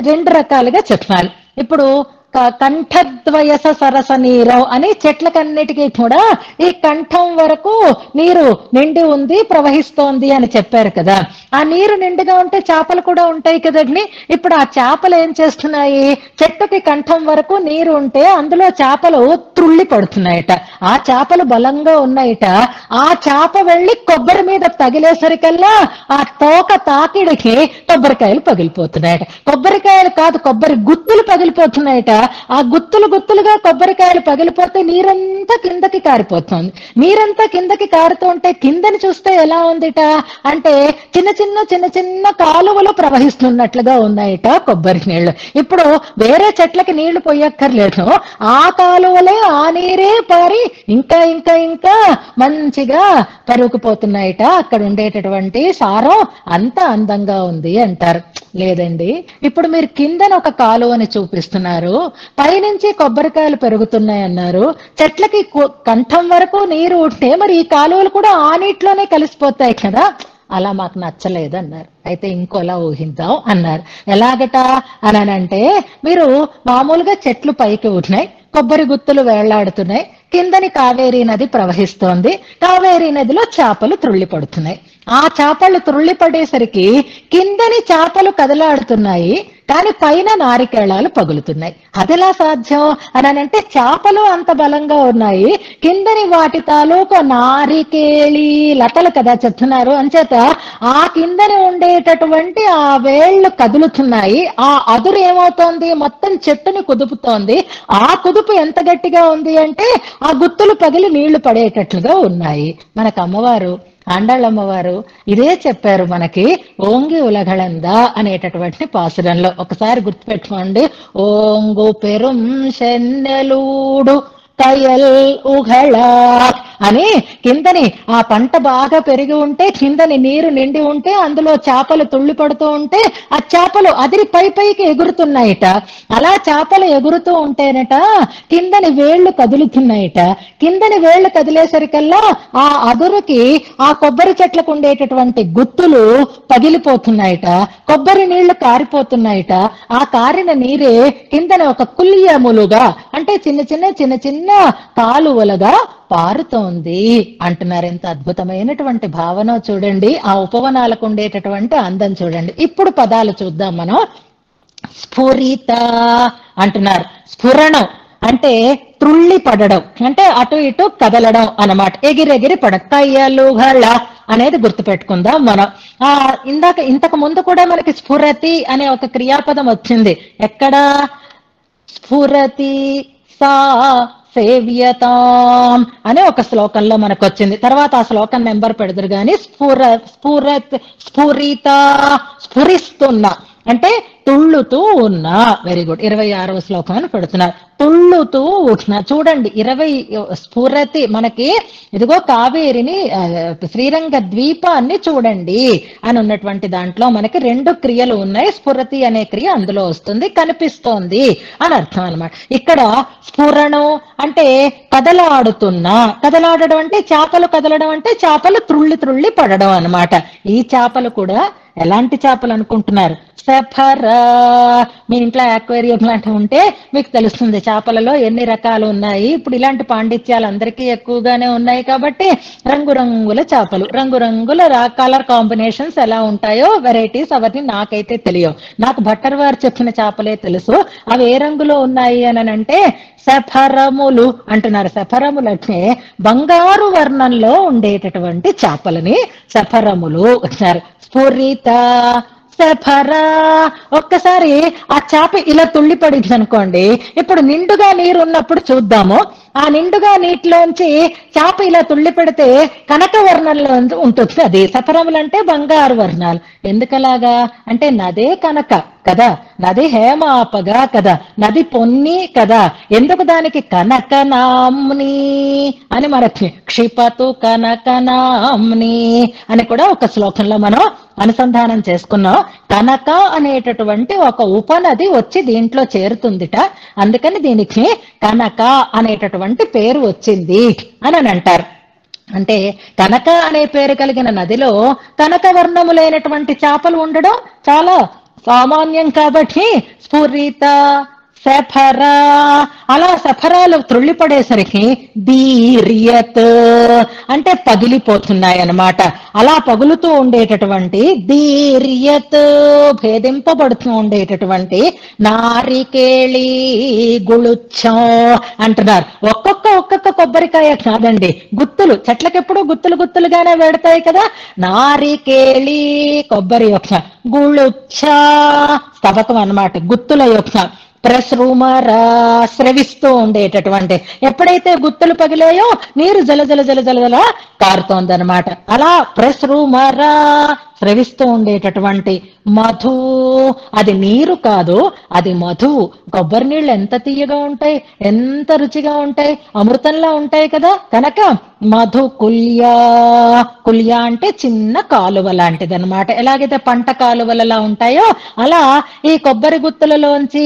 రెండు రకాలుగా చెప్పాలి. ఇప్పుడు కంఠద్వయస సరస నీరం అని చెట్లకన్నిటికీ కూడా ఈ కంఠం వరకు నీరు నిండి ఉంది, ప్రవహిస్తోంది అని చెప్పారు కదా. ఆ నీరు నిండుగా ఉంటే చేపలు కూడా ఉంటాయి కదండి. ఇప్పుడు ఆ చేపలు ఏం చేస్తున్నాయి, చెట్టుకి కంఠం వరకు నీరు ఉంటే అందులో చేపలు త్రుళ్ళి పడుతున్నాయట. ఆ చేపలు బలంగా ఉన్నాయట. ఆ చేప వెళ్ళి కొబ్బరి మీద తగిలేసరికల్లా ఆ తోక తాకిడికి కొబ్బరికాయలు పగిలిపోతున్నాయట. కొబ్బరికాయలు కాదు, కొబ్బరి గుత్తులు పగిలిపోతున్నాయట. ఆ గుత్తులు గుత్తులుగా కొబ్బరికాయలు పగిలిపోతే నీరంతా కిందకి కారిపోతుంది. నీరంతా కిందకి కారుతూ ఉంటే కిందని చూస్తే ఎలా ఉందిట అంటే చిన్న చిన్న చిన్న చిన్న కాలువలు ప్రవహిస్తున్నట్లుగా ఉన్నాయట కొబ్బరి నీళ్లు. ఇప్పుడు వేరే చెట్లకి నీళ్లు పోయక్కర్లేదు, ఆ కాలువలే ఆ నీరే పారి ఇంకా ఇంకా ఇంకా మంచిగా పెరుగుకుపోతున్నాయట. అక్కడ ఉండేటటువంటి సారం అంత అందంగా ఉంది అంటారు. లేదండి, ఇప్పుడు మీరు కిందన ఒక కాలువని చూపిస్తున్నారు, పైనుంచి కొబ్బరికాయలు పెరుగుతున్నాయి అన్నారు. చెట్లకి కంఠం వరకు నీరు ఉంటే మరి ఈ కాలువలు కూడా ఆ నీటిలోనే కలిసిపోతాయి కదా. అలా మాకు నచ్చలేదు అన్నారు. అయితే ఇంకోలా ఊహిద్దాం అన్నారు. ఎలాగట అనంటే, మీరు మామూలుగా చెట్లు పైకి ఉన్నాయి, కొబ్బరి గుత్తులు వేళ్లాడుతున్నాయి, కిందని కావేరీ నది ప్రవహిస్తోంది, కావేరీ నదిలో చేపలు త్రుళ్ళి పడుతున్నాయి. ఆ చేపలు త్రుళ్ళి పడేసరికి కిందని చేపలు కదలాడుతున్నాయి, కానీ పైన నారికేళాలు పగులుతున్నాయి. అదెలా సాధ్యం అనంటే, చేపలు అంత బలంగా ఉన్నాయి, కిందని వాటి తాలూకు నారికేళి లతలు కదా చెప్తున్నారు. అంచేత ఆ కిందని ఉండేటటువంటి ఆ వేళ్లు కదులుతున్నాయి. ఆ అదురు ఏమవుతోంది, మొత్తం చెట్టుని కుదుపుతోంది. ఆ కుదుపు ఎంత గట్టిగా ఉంది అంటే ఆ గుత్తులు పగిలి నీళ్లు పడేటట్లుగా ఉన్నాయి. మనకు అమ్మవారు, ఆండాళ్ళమ్మవారు ఇదే చెప్పారు మనకి ఓంగి ఉలగళందా అనేటటువంటి పాసురంలో. ఒకసారి గుర్తుపెట్టుకోండి. ఓంగు పెరుం శెన్నెలూడు కయల్ ఉఘళ అని కిందని ఆ పంట బాగా పెరిగి ఉంటే, కిందని నీరు నిండి ఉంటే, అందులో చేపలు తుళ్ళి పడుతూ ఉంటే ఆ చేపలు అదిరి పై పైకి ఎగురుతున్నాయిట. అలా చేపలు ఎగురుతూ ఉంటేనట కిందని వేళ్లు కదులుతున్నాయిట. కిందని వేళ్లు కదిలేసరికల్లా ఆ అదురుకి ఆ కొబ్బరి చెట్లకు ఉండేటటువంటి గుత్తులు పగిలిపోతున్నాయిట, కొబ్బరి నీళ్లు కారిపోతున్నాయిట. ఆ కారిన నీరే కిందన ఒక కుల్యములుగా అంటే చిన్న చిన్న చిన్న చిన్న కాలువలుగా పారుతోంది అంటున్నారు. ఎంత అద్భుతమైనటువంటి భావన చూడండి. ఆ ఉపవనాలకు ఉండేటటువంటి అందం చూడండి. ఇప్పుడు పదాలు చూద్దాం మనం. స్ఫురిత అంటున్నారు. స్ఫురణం అంటే త్రుళ్ళి పడడం, అంటే అటు ఇటు కదలడం అన్నమాట. ఎగిరెగిరి పడ కయ్యలుగళ అనేది గుర్తుపెట్టుకుందాం మనం. ఇంతకు ముందు కూడా మనకి స్ఫురతి అనే ఒక క్రియాపదం వచ్చింది. ఎక్కడ? స్ఫురతి సా సేవ్యతాం అనే ఒక శ్లోకంలో మనకు వచ్చింది. తర్వాత ఆ శ్లోకం నెంబర్ పెడతారు కానీ స్ఫురిత స్ఫురిస్తున్నా అంటే తుళ్ళుతూ ఉన్నా. Very good. 26వ శ్లోకం అని పెడుతున్నారు. తుళ్ళుతూ ఉన్నా. చూడండి, 20 స్ఫురతి మనకి ఇదిగో కావేరిని శ్రీరంగ ద్వీపాన్ని చూడండి అని ఉన్నటువంటి దాంట్లో మనకి 2 క్రియలు ఉన్నాయి. స్ఫురతి అనే క్రియ అందులో వస్తుంది, కనిపిస్తోంది అని అర్థం అనమాట. ఇక్కడ స్ఫురణం అంటే కదలాడుతున్నా. కదలాడడం అంటే చేపలు కదలడం అంటే చేపలు త్రుళ్ళి త్రుళ్ళి పడడం అనమాట. ఈ చేపలు కూడా ఎలాంటి చేపలు అనుకుంటున్నారు? సెఫరా. మీ ఇంట్లో అక్వేరియం లాంటి ఉంటే మీకు తెలుస్తుంది చేపలలో ఎన్ని రకాలు ఉన్నాయి. ఇప్పుడు ఇలాంటి పాండిత్యాలు అందరికీ ఎక్కువగానే ఉన్నాయి కాబట్టి రంగురంగుల చేపలు, రంగురంగుల కలర్ కాంబినేషన్స్ ఎలా ఉంటాయో వెరైటీస్ అవన్నీ నాకైతే తెలియవు. నాకు భట్టర్ వారు చెప్పిన చేపలే తెలుసు. అవి ఏ రంగులో ఉన్నాయి అని అంటే సఫరములు అంటున్నారు. సఫరములు అంటే బంగారు వర్ణంలో ఉండేటటువంటి చేపలని సఫరములు అంటారు. స్ఫురిత సఫరా. ఒక్కసారి ఆ చేప ఇలా తుళ్ళి పడింది అనుకోండి. ఇప్పుడు నిండుగా నీరు ఉన్నప్పుడు చూద్దాము. ఆ నిండుగా నీటిలోంచి చేప ఇలా తుళ్ళి పెడితే కనక వర్ణంలో ఉంటుంది. అది సఫరములు అంటే బంగారు వర్ణాలు. ఎందుకలాగా అంటే నదే కనక కదా, నది హేమాపగా కదా, నది పొన్ని కదా. ఎందుకు దానికి కనకనామ్ని అని మనకి క్షిపతు కనకనామ్ని అని కూడా ఒక శ్లోకంలో మనం అనుసంధానం చేసుకున్నాం. కనక అనేటటువంటి ఒక ఉపనది వచ్చి దీంట్లో చేరుతుందిట. అందుకని దీనికి కనక అనేటటువంటి పేరు వచ్చింది అని అంటారు. అంటే కనక అనే పేరు కలిగిన నదిలో కనక వర్ణములైనటువంటి చేపలు ఉండడం చాలా సామాన్యం కాబట్టి స్ఫురిత సఫరా, అలా సఫరాలు త్రుళ్ళిపడేసరికి దీర్యత్ అంటే పగిలిపోతున్నాయి అన్నమాట. అలా పగులుతూ ఉండేటటువంటి దీర్యత్ భేదింపబడుతూ ఉండేటటువంటి నారికేళి గుళుచ్చం అంటున్నారు. ఒక్కొక్క కొబ్బరికాయ కాదండి, గుత్తులు, చెట్లకెప్పుడు గుత్తులు గుత్తులుగానే పెడతాయి కదా. నారికేళి కొబ్బరి యొక్క, గుళుచ్చ స్తవకం అన్నమాట, గుత్తుల యొక్క, ప్రసృమరా స్రవిస్తూ ఉండేటటువంటి, ఎప్పుడైతే గుత్తులు పగిలాయో నీరు జల జల జల జల జల కారుతోందనమాట. అలా ప్రసృమరా స్రవిస్తూ ఉండేటటువంటి మధు, అది నీరు కాదు, అది మధువు. కొబ్బరి నీళ్ళు ఎంత తీయగా ఉంటాయి, ఎంత రుచిగా ఉంటాయి, అమృతంలా ఉంటాయి కదా. కనుక మధు కుల్యా, కుల్యా అంటే చిన్న కాలువ లాంటిది అనమాట. ఎలాగైతే పంట కాలువలలా ఉంటాయో అలా ఈ కొబ్బరి గుత్తులలోంచి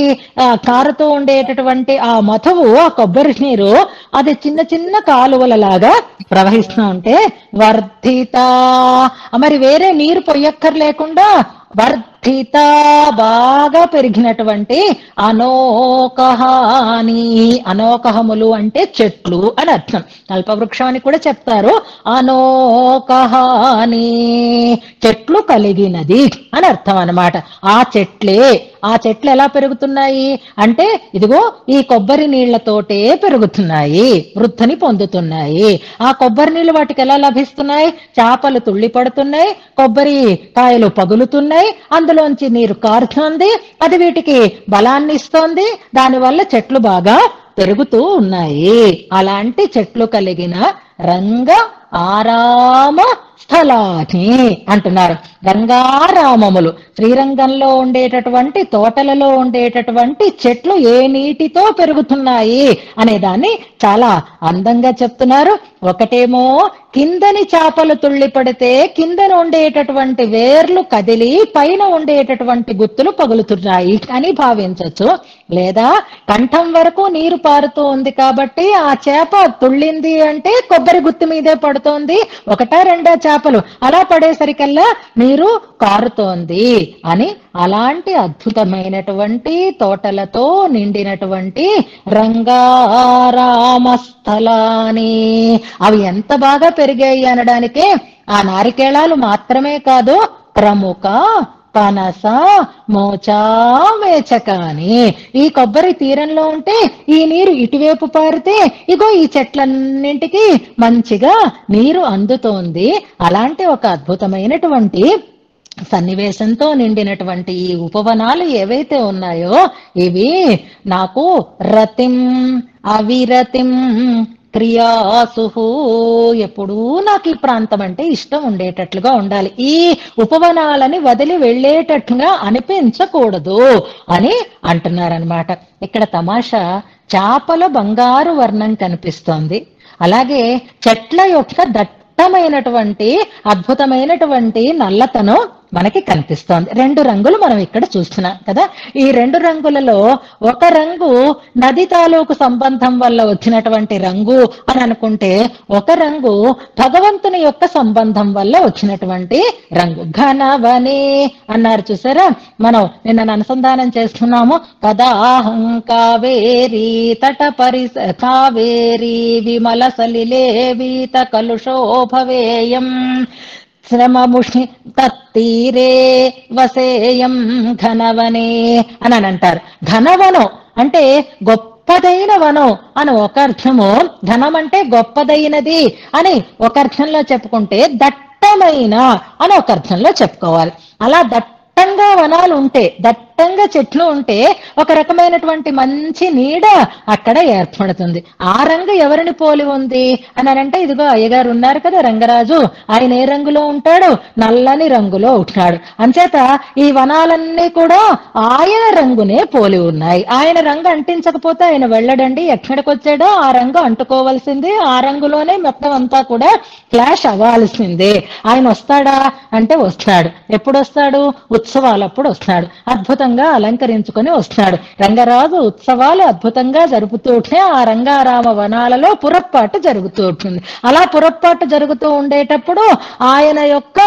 కారుతూ ఉండేటటువంటి ఆ మధువు, ఆ కొబ్బరి నీరు, అది చిన్న చిన్న కాలువలలాగా ప్రవహిస్తూ ఉంటే వర్ధిత, మరి వేరే నీరు పొయ్యక్కర్లేకుండా వర్ధిత బాగా పెరిగినటువంటి అనోకహాని, అనోకహములు అంటే చెట్లు అని అర్థం, కల్పవృక్షం అని కూడా చెప్తారు. అనోకహాని చెట్లు కలిగినది అని అర్థం అన్నమాట. ఆ చెట్లు ఎలా పెరుగుతున్నాయి అంటే ఇదిగో ఈ కొబ్బరి నీళ్లతోటే పెరుగుతున్నాయి, వృద్ధిని పొందుతున్నాయి. ఆ కొబ్బరి నీళ్లు వాటికి ఎలా లభిస్తున్నాయి? చేపలు తుళ్ళి పడుతున్నాయి, కొబ్బరి కాయలు పగులుతున్నాయి, అందులోంచి నీరు కారుతోంది, అది వీటికి బలాన్ని ఇస్తోంది, దానివల్ల చెట్లు బాగా పెరుగుతూ ఉన్నాయి. అలాంటి చెట్లు కలిగిన రంగ ఆరామ స్థలాని అంటున్నారు. రంగారామములు, శ్రీరంగంలో ఉండేటటువంటి తోటలలో ఉండేటటువంటి చెట్లు ఏ నీటితో పెరుగుతున్నాయి అనే దాన్ని చాలా అందంగా చెప్తున్నారు. ఒకటేమో కిందని చేపలు తుళ్ళి పడితే కిందన ఉండేటటువంటి వేర్లు కదిలి పైన ఉండేటటువంటి గుత్తులు పగులుతున్నాయి అని భావించవచ్చు. లేదా కంఠం వరకు నీరు పారుతూ ఉంది కాబట్టి ఆ చేప తుళ్ళింది అంటే కొబ్బరి గుత్తి మీదే పడుతోంది, ఒకటా రెండా చేపలు, అలా పడేసరికల్లా నీరు కారుతోంది అని. అలాంటి అద్భుతమైనటువంటి తోటలతో నిండినటువంటి రంగారామస్థలాని, అవి ఎంత బాగా పెరిగాయి అనడానికే ఆ నారికేళాలు మాత్రమే కాదు, ప్రముఖ పనస మోచా వేచకాని, ఈ కొబ్బరి తీరంలో ఉంటే ఈ నీరు ఇటువైపు పారితే ఇగో ఈ చెట్లన్నింటికి మంచిగా నీరు అందుతోంది. అలాంటి ఒక అద్భుతమైనటువంటి సన్నివేశంతో నిండినటువంటి ఈ ఉపవనాలు ఏవైతే ఉన్నాయో ఇవి నాకు రతిం అవిరతిం క్రియాసుహు, ఎప్పుడూ నాకు ఈ ప్రాంతం అంటే ఇష్టం ఉండేటట్లుగా ఉండాలి, ఈ ఉపవనాలని వదిలి వెళ్ళేటట్లుగా అనిపించకూడదు అని అంటున్నారనమాట. ఇక్కడ తమాషా చేపల బంగారు వర్ణం కనిపిస్తోంది, అలాగే చెట్ల యొక్క దట్టమైనటువంటి అద్భుతమైనటువంటి నల్లతనం మనకి కనిపిస్తోంది. రెండు రంగులు మనం ఇక్కడ చూస్తున్నాం కదా. ఈ రెండు రంగులలో ఒక రంగు నది తాలూకు సంబంధం వల్ల వచ్చినటువంటి రంగు అని అనుకుంటే, ఒక రంగు భగవంతుని యొక్క సంబంధం వల్ల వచ్చినటువంటి రంగు. ఘనవనే అన్నారు చూసారా, మనం నిన్న అనుసంధానం చేస్తున్నాము. కదాహం కావేరీ తట కావేరీ విమల సలిలే వీత కలుషోభవేయం శ్రమముష్ణి తత్తీరే వసేయం ఘనవనే అని అంటారు. ఘనవనం అంటే గొప్పదైన వనం అని ఒక అర్థము, ఘనం అంటే గొప్పదైనది అని ఒక అర్థంలో చెప్పుకుంటే, దట్టమైన అని ఒక అర్థంలో చెప్పుకోవాలి. అలా దట్టంగా వనాలు ఉంటే, దట్టంగా చెట్లు ఉంటే ఒక రకమైనటువంటి మంచి నీడ అక్కడ ఏర్పడుతుంది. ఆ రంగు ఎవరిని పోలి ఉంది అని అంటే, ఇదిగో అయ్యగారు ఉన్నారు కదా రంగరాజు, ఆయన ఏ రంగులో ఉంటాడు? నల్లని రంగులో ఉంటాడు. అంచేత ఈ వనాలన్నీ కూడా ఆయన రంగునే పోలి ఉన్నాయి. ఆయన రంగు అంటించకపోతే ఆయన వెళ్ళడండి, ఎక్కడికి వచ్చాడో ఆ రంగు అంటుకోవాల్సిందే, ఆ రంగులోనే మొత్తం అంతా కూడా ఫ్లాష్ అవ్వాల్సిందే. ఆయన వస్తాడా అంటే వస్తాడు. ఎప్పుడు వస్తాడు? ఉత్సవాలు ఉత్సవాలప్పుడు వస్తున్నాడు, అద్భుతంగా అలంకరించుకొని వస్తున్నాడు. రంగరాజు ఉత్సవాలు అద్భుతంగా జరుపుతూ ఉంటే ఆ రంగారామ వనాలలో పురప్పాటు జరుగుతూ ఉంటుంది. అలా పురప్పాటు జరుగుతూ ఉండేటప్పుడు ఆయన యొక్క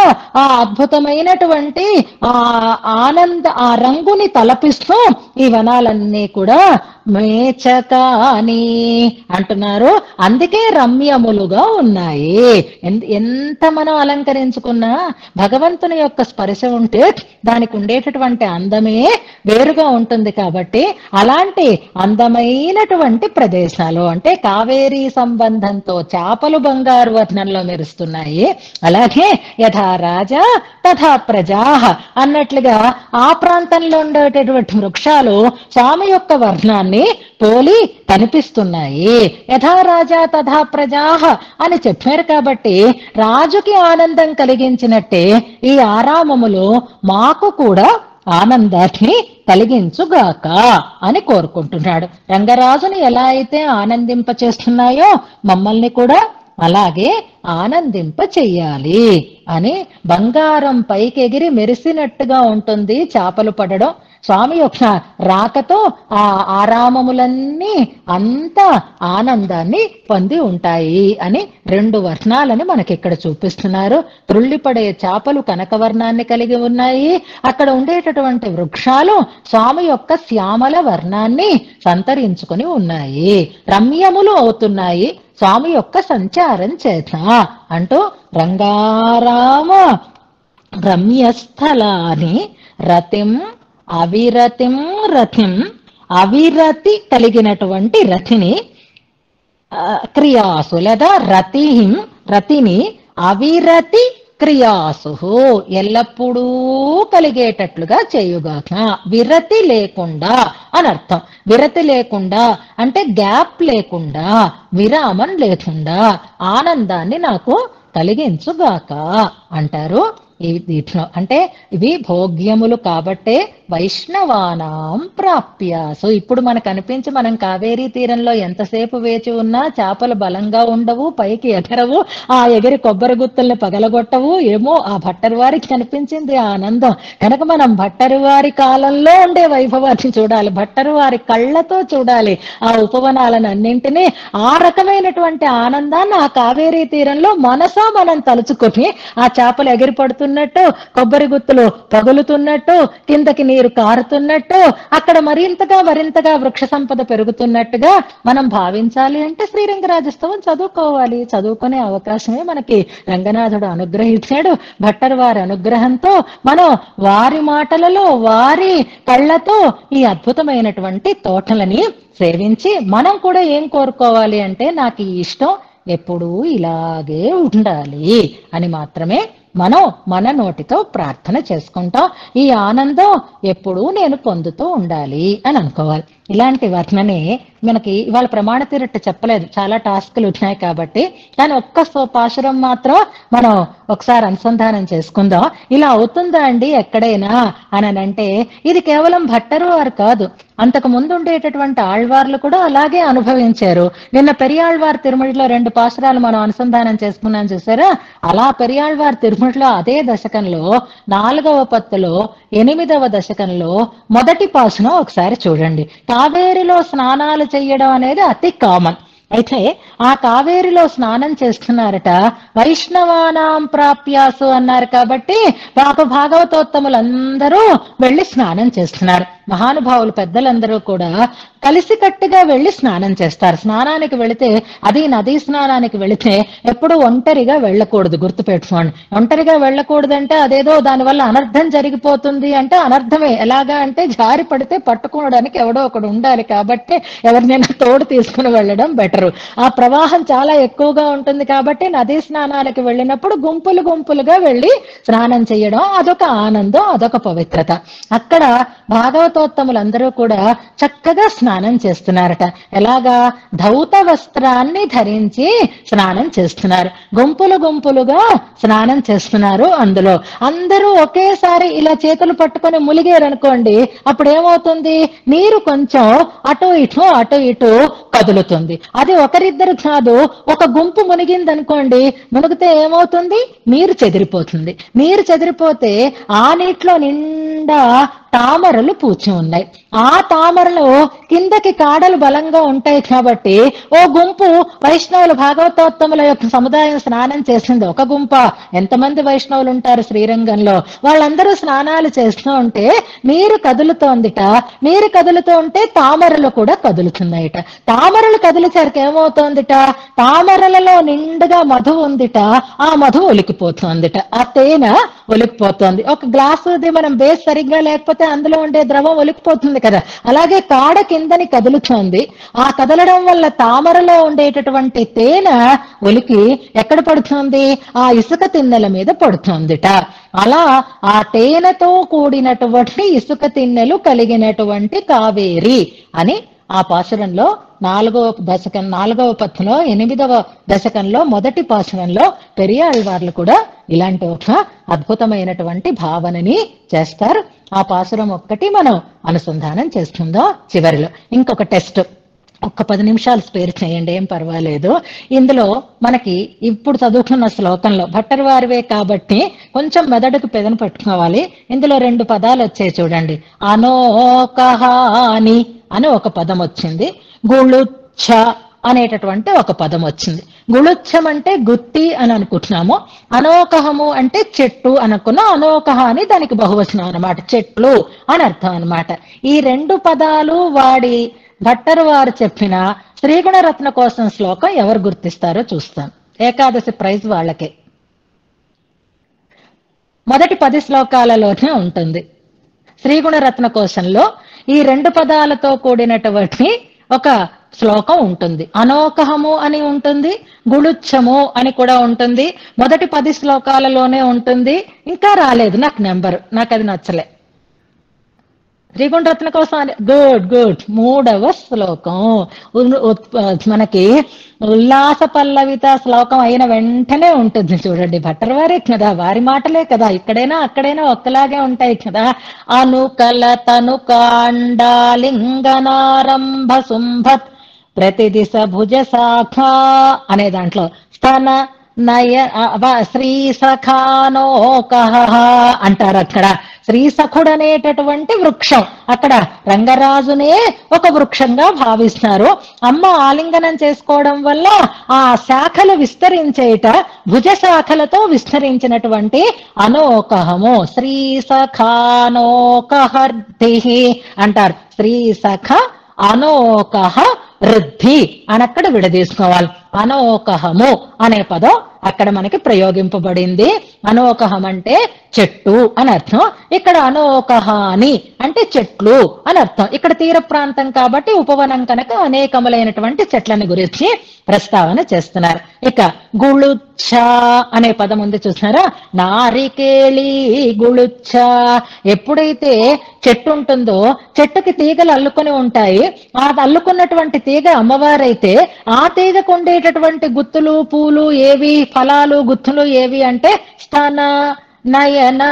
ఆ అద్భుతమైనటువంటి ఆ ఆ రంగుని తలపిస్తూ ఈ వనాలన్నీ కూడా మేచకాని అంటున్నారు. అందుకే రమ్యములుగా ఉన్నాయి. ఎంత మనం అలంకరించుకున్నా భగవంతుని యొక్క స్పర్శ ఉంటే దానికి ఉండేటటువంటి అందమే వేరుగా ఉంటుంది. కాబట్టి అలాంటి అందమైనటువంటి ప్రదేశాలు అంటే కావేరీ సంబంధంతో చేపలు బంగారు వర్ణంలో మెరుస్తున్నాయి. అలాగే యథా రాజా తథా ప్రజా అన్నట్లుగా ఆ ప్రాంతంలో ఉండేటటువంటి వృక్షాలు స్వామి యొక్క వర్ణాన్ని పోలి కనిపిస్తున్నాయి. యథా రాజా తథా ప్రజా అని చెప్పారు కాబట్టి రాజుకి ఆనందం కలిగించినట్టే ఈ ఆరామములు మాకు కూడా ఆనందాన్ని కలిగించుగాక అని కోరుకుంటున్నాడు. రంగరాజుని ఎలా అయితే ఆనందింప చేస్తున్నాయో మమ్మల్ని కూడా అలాగే ఆనందింప చెయ్యాలి అని బంగారం పైకి ఎగిరి మెరిసినట్టుగా ఉంటుంది చేపలు పడడం. స్వామి యొక్క రాకతో ఆ ఆరామములన్నీ అంత ఆనందాన్ని పొంది ఉంటాయి అని రెండు వర్ణాలని మనకి ఇక్కడ చూపిస్తున్నారు. త్రుళ్ళిపడే చేపలు కనకవర్ణాన్ని కలిగి ఉన్నాయి. అక్కడ ఉండేటటువంటి వృక్షాలు స్వామి యొక్క శ్యామల వర్ణాన్ని సంతరించుకొని ఉన్నాయి, రమ్యములు అవుతున్నాయి స్వామి యొక్క సంచారం చేత అంటూ రంగారామ రమ్యస్థలాని రతిం అవిరతిం రథిం అవిరతి కలిగినటువంటి రథిని క్రియాసు లేదా రతిని అవిరతి క్రియాసు ఎల్లప్పుడూ కలిగేటట్లుగా చేయుగాక. విరతి లేకుండా అని అర్థం. విరతి లేకుండా అంటే గ్యాప్ లేకుండా, విరామం లేకుండా ఆనందాన్ని నాకు కలిగించుగాక అంటారు. వీటిలో అంటే ఇవి భోగ్యములు కాబట్టే వైష్ణవానాం ప్రాప్య. సో ఇప్పుడు మనకు అనిపించి మనం కావేరీ తీరంలో ఎంతసేపు వేచి ఉన్నా చేపలు బలంగా ఉండవు, పైకి ఎగరవు, ఆ ఎగిరి కొబ్బరి గుత్తుల్ని పగలగొట్టవు. ఏమో ఆ భట్టరు వారికి కనిపించింది ఆనందం కనుక మనం భట్టరు వారి కాలంలో ఉండే వైభవాన్ని చూడాలి, భట్టరు వారి కళ్ళతో చూడాలి ఆ ఉపవనాలను అన్నింటినీ. ఆ రకమైనటువంటి ఆనందాన్ని ఆ కావేరీ తీరంలో మనసా మనం తలుచుకొని ఆ చేపలు ఎగిరి పడుతున్నట్టు, కొబ్బరి గుత్తులు పగులుతున్నట్టు, కిందకి నీరు కారుతున్నట్టు, అక్కడ మరింతగా వృక్ష సంపద పెరుగుతున్నట్టుగా మనం భావించాలి అంటే శ్రీరంగరాజస్తవం చదువుకోవాలి. చదువుకునే అవకాశమే మనకి రంగనాథుడు అనుగ్రహించాడు. భట్టరు వారి అనుగ్రహంతో మనం వారి మాటలలో వారి కళ్ళతో ఈ అద్భుతమైనటువంటి తోటలని సేవించి మనం కూడా ఏం కోరుకోవాలి అంటే నాకు ఈ ఇష్టం ఎప్పుడూ ఇలాగే ఉండాలి అని మాత్రమే మనం మన నోటితో ప్రార్థన చేసుకుంటాం. ఈ ఆనందం ఎప్పుడూ నేను పొందుతూ ఉండాలి అని అనుకోవాలి. ఇలాంటి వర్ణనే మనకి ఇవాళ ప్రమాణ తీరట్టు చెప్పలేదు, చాలా టాస్కులు ఉన్నాయి కాబట్టి. కానీ ఒక్క పాశురం మాత్రం మనం ఒకసారి అనుసంధానం చేసుకుందాం. ఇలా అవుతుందా అండి ఎక్కడైనా అని అంటే ఇది కేవలం భట్టరు వారు కాదు, అంతకు ముందు ఉండేటటువంటి ఆళ్వార్లు కూడా అలాగే అనుభవించారు. నిన్న పెరియాళ్వార్ తిరుమడిలో 2 పాసురాలు మనం అనుసంధానం చేసుకున్నాం చూసారా. అలా పెరియాళ్వార్ తిరుమడిలో అదే దశకంలో 4వ పత్తులో 8వ దశకంలో మొదటి పాసురం ఒకసారి చూడండి. కావేరిలో స్నానాలు చెయ్యడం అనేది అతి కామన్. అయితే ఆ కావేరిలో స్నానం చేస్తున్నారట, వైష్ణవానాం ప్రాప్యాసు అన్నారు కాబట్టి భాగవతోత్తములందరూ వెళ్లి స్నానం చేస్తున్నారు. మహానుభావులు పెద్దలందరూ కూడా కలిసికట్టుగా వెళ్లి స్నానం చేస్తారు. స్నానానికి వెళితే, అది నదీ స్నానానికి వెళితే ఎప్పుడు ఒంటరిగా వెళ్ళకూడదు, గుర్తుపెట్టుకోండి. ఒంటరిగా వెళ్ళకూడదంటే అదేదో దానివల్ల అనర్థం జరిగిపోతుంది అంటే అనర్థమే. ఎలాగా అంటే జారి పడితే పట్టుకోవడానికి ఎవడో ఒకడు ఉండాలి కాబట్టి ఎవరినైనా తోడు తీసుకుని వెళ్ళడం బెటరు. ఆ ప్రవాహం చాలా ఎక్కువగా ఉంటుంది కాబట్టి నదీ స్నానానికి వెళ్ళినప్పుడు గుంపులుగా వెళ్ళి స్నానం చేయడం అదొక ఆనందం, అదొక పవిత్రత. అక్కడ భాగవతోత్తములందరూ కూడా చక్కగా స్నానం చేస్తున్నారట. ఎలాగా? ధౌత వస్త్రాన్ని ధరించి స్నానం చేస్తున్నారు, గుంపులుగా స్నానం చేస్తున్నారు. అందులో అందరూ ఒకేసారి ఇలా చేతులు పట్టుకొని ములిగారనుకోండి, అప్పుడు ఏమవుతుంది? నీరు కొంచెం అటు ఇటు కదులుతుంది. అది ఒకరిద్దరు కాదు, ఒక గుంపు మునిగిందనుకోండి, మునిగితే ఏమవుతుంది? నీరు చెదిరిపోతుంది. నీరు చెదిరిపోతే ఆ నీటిలో నిండా నిండా తామరలు పూచి ఉన్నాయి. ఆ తామరలు కిందకి కాడలు బలంగా ఉంటాయి కాబట్టి ఓ గుంపు వైష్ణవులు భాగవతోత్తముల యొక్క సముదాయం స్నానం చేసింది. ఒక గుంప, ఎంతమంది వైష్ణవులు ఉంటారు శ్రీరంగంలో, వాళ్ళందరూ స్నానాలు చేస్తూ ఉంటే నీరు కదులుతోందిట. నీరు కదులుతూ ఉంటే తామరలు కూడా కదులుతున్నాయిట. తామరలు కదిలేసరికి ఏమవుతోందిట, తామరలలో నిండుగా మధు ఉందిట. ఆ మధు ఒలికిపోతోందిట, ఆ తేనె ఒలికిపోతోంది. ఒక గ్లాసుది మనం బేస్ సరిగ్గా లేకపోతే అందులో ఉండే ద్రవం ఒలికిపోతుంది కదా, అలాగే కాడ కిందని కదులుతోంది. ఆ కదలడం వల్ల తామరలో ఉండేటటువంటి తేనె ఒలికి ఎక్కడ పడుతుంది, ఆ ఇసుక తిన్నెల మీద పడుతోందిట. అలా ఆ తేనెతో కూడినటువంటి ఇసుక తిన్నెలు కలిగినటువంటి కావేరి అని ఆ పాశురంలో 4వ దశకం 4వ పత్తులో 8వ దశకంలో మొదటి పాశురంలో పెరియాళ్వార్లు కూడా ఇలాంటి ఒక అద్భుతమైనటువంటి భావనని చేస్తారు. ఆ పాశురం ఒక్కటి మనం అనుసంధానం చేస్తుందో చివరిలో. ఇంకొక టెస్ట్, ఒక్క 10 నిమిషాలు స్పేర్ చేయండి, ఏం పర్వాలేదు. ఇందులో మనకి ఇప్పుడు చదువుకున్న శ్లోకంలో భట్టర్వారివే కాబట్టి కొంచెం మెదడుకు పెదను పట్టుకోవాలి. ఇందులో 2 పదాలు వచ్చాయి చూడండి. అనోకహాని అని ఒక పదం వచ్చింది, గుళుచ్ఛ అనేటటువంటి ఒక పదం వచ్చింది. గుళుచ్ఛం అంటే గుత్తి అని అనుకుంటున్నాము, అనోకహము అంటే చెట్టు అనుకున్నాం, అనోకహ అని దానికి బహువచనం అనమాట, చెట్లు అని అర్థం అనమాట. ఈ 2 పదాలు వాడి భట్టరు వారు చెప్పిన శ్రీగుణరత్న కోసం శ్లోకం ఎవరు గుర్తిస్తారో చూస్తాం. ఏకాదశి ప్రైజ్ వాళ్ళకే. మొదటి 10 శ్లోకాలలోనే ఉంటుంది. శ్రీగుణరత్న కోశంలో ఈ 2 పదాలతో కూడినటువంటి ఒక శ్లోకం ఉంటుంది. అనోకహము అని ఉంటుంది, గుళుచ్ఛము అని కూడా ఉంటుంది. మొదటి 10 శ్లోకాలలోనే ఉంటుంది. ఇంకా రాలేదు నాకు నెంబరు, నాకు అది నచ్చలే. శ్రీగుణరత్న కోసం గుడ్ గుడ్ 3వ శ్లోకం మనకి ఉల్లాస పల్లవిత శ్లోకం అయిన వెంటనే ఉంటుంది చూడండి. భట్టర్ వారే కదా, వారి మాటలే కదా, ఇక్కడైనా అక్కడైనా ఒక్కలాగే ఉంటాయి కదా. అనుకల తను కాండాలింగనారంభ శుంభత్ ప్రతిదిశ భుజ శాఖ అనే దాంట్లో స్తన నయ శ్రీ సఖానోకహ అంటారు. అక్కడ శ్రీసఖుడు అనేటటువంటి వృక్షం, అక్కడ రంగరాజునే ఒక వృక్షంగా భావిస్తున్నారు. అమ్మ ఆలింగనం చేసుకోవడం వల్ల ఆ శాఖలు విస్తరించేట, భుజ శాఖలతో విస్తరించినటువంటి అనోకహము శ్రీ సఖానోకహర్ధి అంటారు. శ్రీ సఖ అనోకహ వృద్ధి అని అక్కడ విడదీసుకోవాలి. అనోకహము అనే పదం అక్కడ మనకి ప్రయోగింపబడింది. అనోకహం అంటే చెట్టు అని అర్థం, ఇక్కడ అనోకహాని అంటే చెట్లు అని అర్థం. ఇక్కడ తీర ప్రాంతం కాబట్టి ఉపవనం కనుక అనేకములైనటువంటి చెట్లని గురించి ప్రస్తావన చేస్తున్నారు. ఇక గుళుచ్ఛ అనే పదం ఉంది చూసారా, నారికేళి గుళుచ్ఛ. ఎప్పుడైతే చెట్టు ఉంటుందో చెట్టుకి తీగలు అల్లుకొని ఉంటాయి, ఆ అల్లుకున్నటువంటి తీగ అమ్మవారైతే ఆ తీగకు ఉండేటటువంటి గుత్తులు పూలు ఏవి, ఫలాలు గుత్తులు ఏవి అంటే స్తన నయన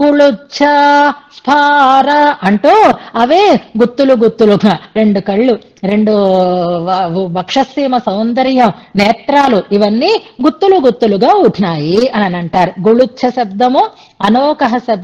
గుళుచ్ఛ స్ఫార అంటూ అవే గుత్తులు గుత్తులుగా 2 కళ్ళు, 2 వక్షసీమ సౌందర్యం, నేత్రాలు ఇవన్నీ గుత్తులు గుత్తులుగా ఉన్నాయి అని అంటారు. గుళుచ్ఛ శబ్దము, అనోకహ శబ్దం